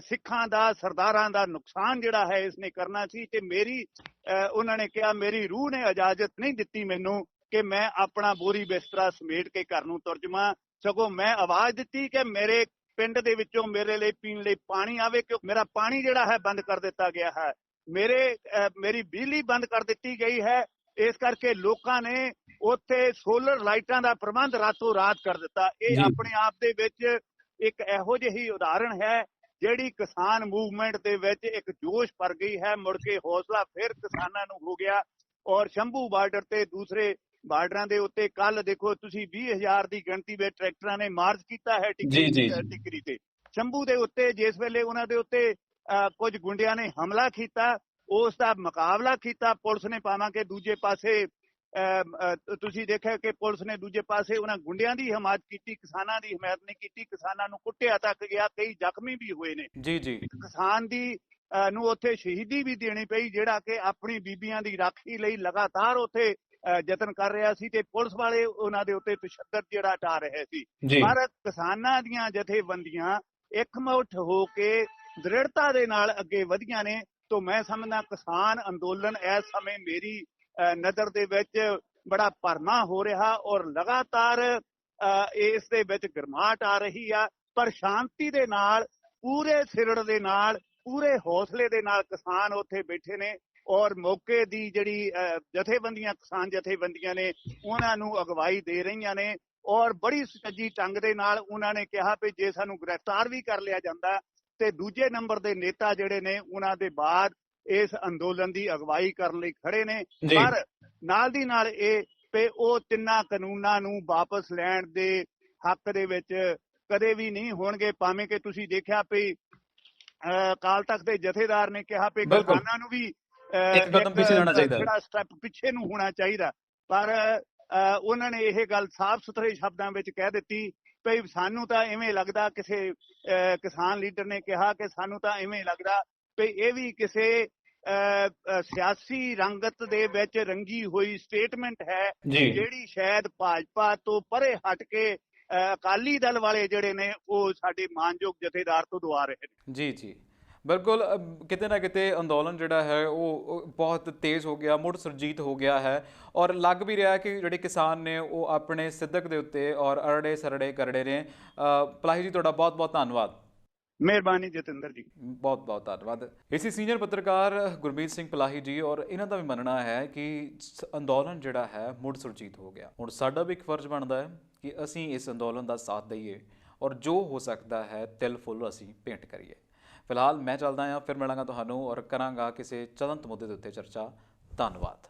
ਸਿੱਖਾਂ ਦਾ ਸਰਦਾਰਾਂ ਦਾ ਨੁਕਸਾਨ ਜਿਹੜਾ ਹੈ ਇਸਨੇ ਕਰਨਾ ਸੀ। ਤੇ ਮੇਰੀ ਉਹਨਾਂ ਨੇ ਕਿਹਾ ਮੇਰੀ ਰੂਹ ਨੇ ਇਜਾਜ਼ਤ ਨਹੀਂ ਦਿੱਤੀ ਮੈਨੂੰ ਕਿ ਮੈਂ ਆਪਣਾ ਬੋਰੀ ਬਿਸਤਰਾ ਸਮੇਟ ਕੇ ਘਰ ਨੂੰ ਤੁਰ ਜਾਵਾਂ, ਸਗੋਂ ਮੈਂ ਆਵਾਜ਼ ਦਿੱਤੀ ਕਿ ਮੇਰੇ ਪਿੰਡ ਦੇ ਵਿੱਚੋਂ ਮੇਰੇ ਲਈ ਪੀਣ ਲਈ ਪਾਣੀ ਆਵੇ, ਕਿਉਂਕਿ ਮੇਰਾ ਪਾਣੀ ਜਿਹੜਾ ਹੈ ਬੰਦ ਕਰ ਦਿੱਤਾ ਗਿਆ ਹੈ, ਮੇਰੀ ਬਿਜਲੀ ਬੰਦ ਕਰ ਦਿੱਤੀ ਗਈ ਹੈ। ਇਸ ਕਰਕੇ ਲੋਕਾਂ ਨੇ ਉੱਥੇ ਸੋਲਰ ਲਾਈਟਾਂ ਦਾ ਪ੍ਰਬੰਧ ਰਾਤੋਂ ਰਾਤ ਕਰ ਦਿੱਤਾ। ਇਹ ਆਪਣੇ ਆਪ ਦੇ ਵਿੱਚ ਇੱਕ ਇਹੋ ਜਿਹੀ ਉਦਾਹਰਣ ਹੈ ਜਿਹੜੀ ਕਿਸਾਨ ਮੂਵਮੈਂਟ ਦੇ ਵਿੱਚ ਇੱਕ ਜੋਸ਼ ਭਰ ਗਈ ਹੈ। ਮੁੜ ਕੇ ਹੌਸਲਾ ਫਿਰ ਕਿਸਾਨਾਂ ਨੂੰ ਹੋ ਗਿਆ ਔਰ ਸ਼ੰਭੂ ਬਾਰਡਰ ਤੇ ਦੂਸਰੇ ਬਾਰਡਰਾਂ ਦੇ ਉੱਤੇ ਕੱਲ ਦੇਖੋ ਤੁਸੀਂ 20,000 ਦੀ ਗਿਣਤੀ ਵਿੱਚ ਟਰੈਕਟਰਾਂ ਨੇ ਮਾਰਚ ਕੀਤਾ ਹੈ ਟਿਕਰੀ ਤੇ। ਸ਼ੰਭੂ ਦੇ ਉੱਤੇ ਜਿਸ ਵੇਲੇ ਉਹਨਾਂ ਦੇ ਉੱਤੇ ਕੁਝ ਗੁੰਡਿਆਂ ਨੇ ਹਮਲਾ ਕੀਤਾ, ਉਸ ਦਾ ਮੁਕਾਬਲਾ ਕੀਤਾ ਪੁਲਿਸ ਨੇ, ਪਾਵਾਂਗੇ ਦੂਜੇ ਪਾਸੇ ਤੁਸੀਂ ਦੇਖਿਆ ਕਿ ਪੁਲਿਸ ਨੇ ਦੂਜੇ ਪਾਸੇ ਉਹਨਾਂ ਗੁੰਡਿਆਂ ਦੀ ਹਮਾਇਤ ਕੀਤੀ, ਕਿਸਾਨਾਂ ਦੀ ਹਮਾਇਤ ਨਹੀਂ ਕੀਤੀ। ਕਿਸਾਨਾਂ ਨੂੰ ਕੁੱਟਿਆ ਤੱਕ ਗਿਆ, ਕਈ ਜ਼ਖਮੀ ਵੀ ਹੋਏ ਨੇ। ਜੀ ਜੀ ਇੱਕ ਕਿਸਾਨ ਦੀ ਨੂੰ ਉੱਥੇ ਸ਼ਹੀਦੀ ਵੀ ਦੇਣੀ ਪਈ, ਜਿਹੜਾ ਕਿ ਆਪਣੀ ਬੀਬੀਆਂ ਦੀ ਰਾਖੀ ਲਈ ਲਗਾਤਾਰ ਉੱਥੇ ਯਤਨ ਕਰ ਰਿਹਾ ਸੀ, ਤੇ ਪੁਲਿਸ ਵਾਲੇ ਉਹਨਾਂ ਦੇ ਉੱਤੇ ਤਸ਼ੱਦਦ ਜਿਹੜਾ ਢਾ ਰਹੇ ਸੀ। ਜੀ ਪਰ ਕਿਸਾਨਾਂ ਦੀਆਂ ਜਥੇਬੰਦੀਆਂ ਇਕਮੁੱਠ ਹੋ ਕੇ ਦ੍ਰਿੜਤਾ ਦੇ ਨਾਲ ਅੱਗੇ ਵਧੀਆਂ ਨੇ। ਤੋਂ ਮੈਂ ਸਮਝਦਾ ਕਿਸਾਨ ਅੰਦੋਲਨ ਇਸ ਸਮੇਂ ਮੇਰੀ ਨਜ਼ਰ ਦੇ ਵਿੱਚ ਬੜਾ ਭਰਮਾ ਹੋ ਰਿਹਾ, ਔਰ ਲਗਾਤਾਰ ਇਸ ਦੇ ਵਿੱਚ ਗਰਮਾਹਟ ਆ ਰਹੀ ਆ। ਪਰ ਸ਼ਾਂਤੀ ਦੇ ਨਾਲ, ਪੂਰੇ ਸਿਰੜ ਦੇ ਨਾਲ, ਪੂਰੇ ਹੌਸਲੇ ਦੇ ਨਾਲ ਕਿਸਾਨ ਉੱਥੇ ਬੈਠੇ ਨੇ, ਔਰ ਮੌਕੇ ਦੀ ਜਿਹੜੀ ਜਥੇਬੰਦੀਆਂ, ਕਿਸਾਨ ਜਥੇਬੰਦੀਆਂ ਨੇ, ਉਹਨਾਂ ਨੂੰ ਅਗਵਾਈ ਦੇ ਰਹੀਆਂ ਨੇ। ਔਰ ਬੜੀ ਸੁਚੱਜੀ ਢੰਗ ਦੇ ਨਾਲ ਉਹਨਾਂ ਨੇ ਕਿਹਾ ਵੀ ਜੇ ਸਾਨੂੰ ਗ੍ਰਿਫਤਾਰ ਵੀ ਕਰ ਲਿਆ ਜਾਂਦਾ ਤੇ ਦੂਜੇ ਨੰਬਰ ਦੇ ਨੇਤਾ ਜਿਹੜੇ ਨੇ ਉਹਨਾਂ ਦੇ ਬਾਅਦ ਇਸ ਅੰਦੋਲਨ ਦੀ ਅਗਵਾਈ ਕਰਨ ਲਈ ਖੜੇ ਨੇ। ਪਰ ਨਾਲ ਦੀ ਨਾਲ ਇਹ ਵੀ ਉਹ ਤਿੰਨਾਂ ਕਾਨੂੰਨਾਂ ਨੂੰ ਵਾਪਸ ਲੈਣ ਦੇ ਹੱਕ ਦੇ ਵਿੱਚ ਕਦੇ ਵੀ ਨਹੀਂ ਹੋਣਗੇ, ਭਾਵੇਂ ਕਿ ਤੁਸੀਂ ਦੇਖਿਆ ਵੀ ਅਕਾਲ ਤਖਤ ਦੇ ਜਥੇਦਾਰ ਨੇ ਕਿਹਾ ਵੀ ਕਿਸਾਨਾਂ ਨੂੰ ਵੀ ਇੱਕ ਕਦਮ ਪਿੱਛੇ ਜਾਣਾ ਚਾਹੀਦਾ, ਜਿਹੜਾ ਸਟੈਪ ਪਿੱਛੇ ਨੂੰ ਹੋਣਾ ਚਾਹੀਦਾ। ਪਰ ਉਹਨਾਂ ਨੇ ਇਹ ਗੱਲ ਸਾਫ਼ ਸੁਥਰੇ ਸ਼ਬਦਾਂ ਵਿੱਚ ਕਹਿ ਦਿੱਤੀ ਵੀ ਸਾਨੂੰ ਤਾਂ ਇਵੇਂ ਲੱਗਦਾ, ਕਿਸੇ ਕਿਸਾਨ ਲੀਡਰ ਨੇ ਕਿਹਾ ਕਿ ਸਾਨੂੰ ਤਾਂ ਇਵੇਂ ਲੱਗਦਾ ਵੀ ਇਹ ਵੀ ਕਿਸੇ ਸਿਆਸੀ ਰੰਗਤ ਦੇ ਵਿੱਚ ਰੰਗੀ ਹੋਈ ਸਟੇਟਮੈਂਟ ਹੈ, ਜਿਹੜੀ ਸ਼ਾਇਦ ਭਾਜਪਾ ਤੋਂ ਪਰੇ ਹਟ ਕੇ ਅਕਾਲੀ ਦਲ ਵਾਲੇ ਜਿਹੜੇ ਨੇ ਉਹ ਸਾਡੇ ਮਾਨਯੋਗ ਜਥੇਦਾਰ ਤੋਂ ਦਵਾ ਰਹੇ ਨੇ। ਜੀ ਜੀ ਬਿਲਕੁਲ। ਕਿਤੇ ਨਾ ਕਿਤੇ ਅੰਦੋਲਨ ਜਿਹੜਾ ਹੈ ਉਹ ਬਹੁਤ ਤੇਜ਼ ਹੋ ਗਿਆ, ਮੁੜ ਸੁਰਜੀਤ ਹੋ ਗਿਆ ਹੈ, ਔਰ ਲੱਗ ਵੀ ਰਿਹਾ ਕਿ ਜਿਹੜੇ ਕਿਸਾਨ ਨੇ ਉਹ ਆਪਣੇ ਸਿੱਧਕ ਦੇ ਉੱਤੇ ਔਰ ਅਰੜੇ ਸਰੜੇ ਕਰੜੇ ਨੇ। ਪਲਾਹੀ ਜੀ ਤੁਹਾਡਾ ਬਹੁਤ ਬਹੁਤ ਧੰਨਵਾਦ। ਮਿਹਰਬਾਨੀ ਜਤਿੰਦਰ ਜੀ, ਬਹੁਤ ਬਹੁਤ ਧੰਨਵਾਦ। ਇਸੇ ਸੀਨੀਅਰ ਪੱਤਰਕਾਰ ਗੁਰਮੀਤ ਸਿੰਘ ਪਲਾਹੀ ਜੀ, ਔਰ ਇਹਨਾਂ ਦਾ ਵੀ ਮੰਨਣਾ ਹੈ ਕਿ ਅੰਦੋਲਨ ਜਿਹੜਾ ਹੈ ਮੁੜ ਸੁਰਜੀਤ ਹੋ ਗਿਆ। ਹੁਣ ਸਾਡਾ ਵੀ ਇੱਕ ਫਰਜ਼ ਬਣਦਾ ਹੈ ਕਿ ਅਸੀਂ ਇਸ ਅੰਦੋਲਨ ਦਾ ਸਾਥ ਦਈਏ ਔਰ ਜੋ ਹੋ ਸਕਦਾ ਹੈ ਤਿਲ ਫੁੱਲ ਅਸੀਂ ਭੇਂਟ ਕਰੀਏ। ਫਿਲਹਾਲ ਮੈਂ ਚੱਲਦਾ ਹਾਂ, ਫਿਰ ਮਿਲਾਂਗਾ ਤੁਹਾਨੂੰ ਔਰ ਕਰਾਂਗਾ ਕਿਸੇ ਚਲੰਤ ਮੁੱਦੇ ਦੇ ਉੱਤੇ ਚਰਚਾ। ਧੰਨਵਾਦ।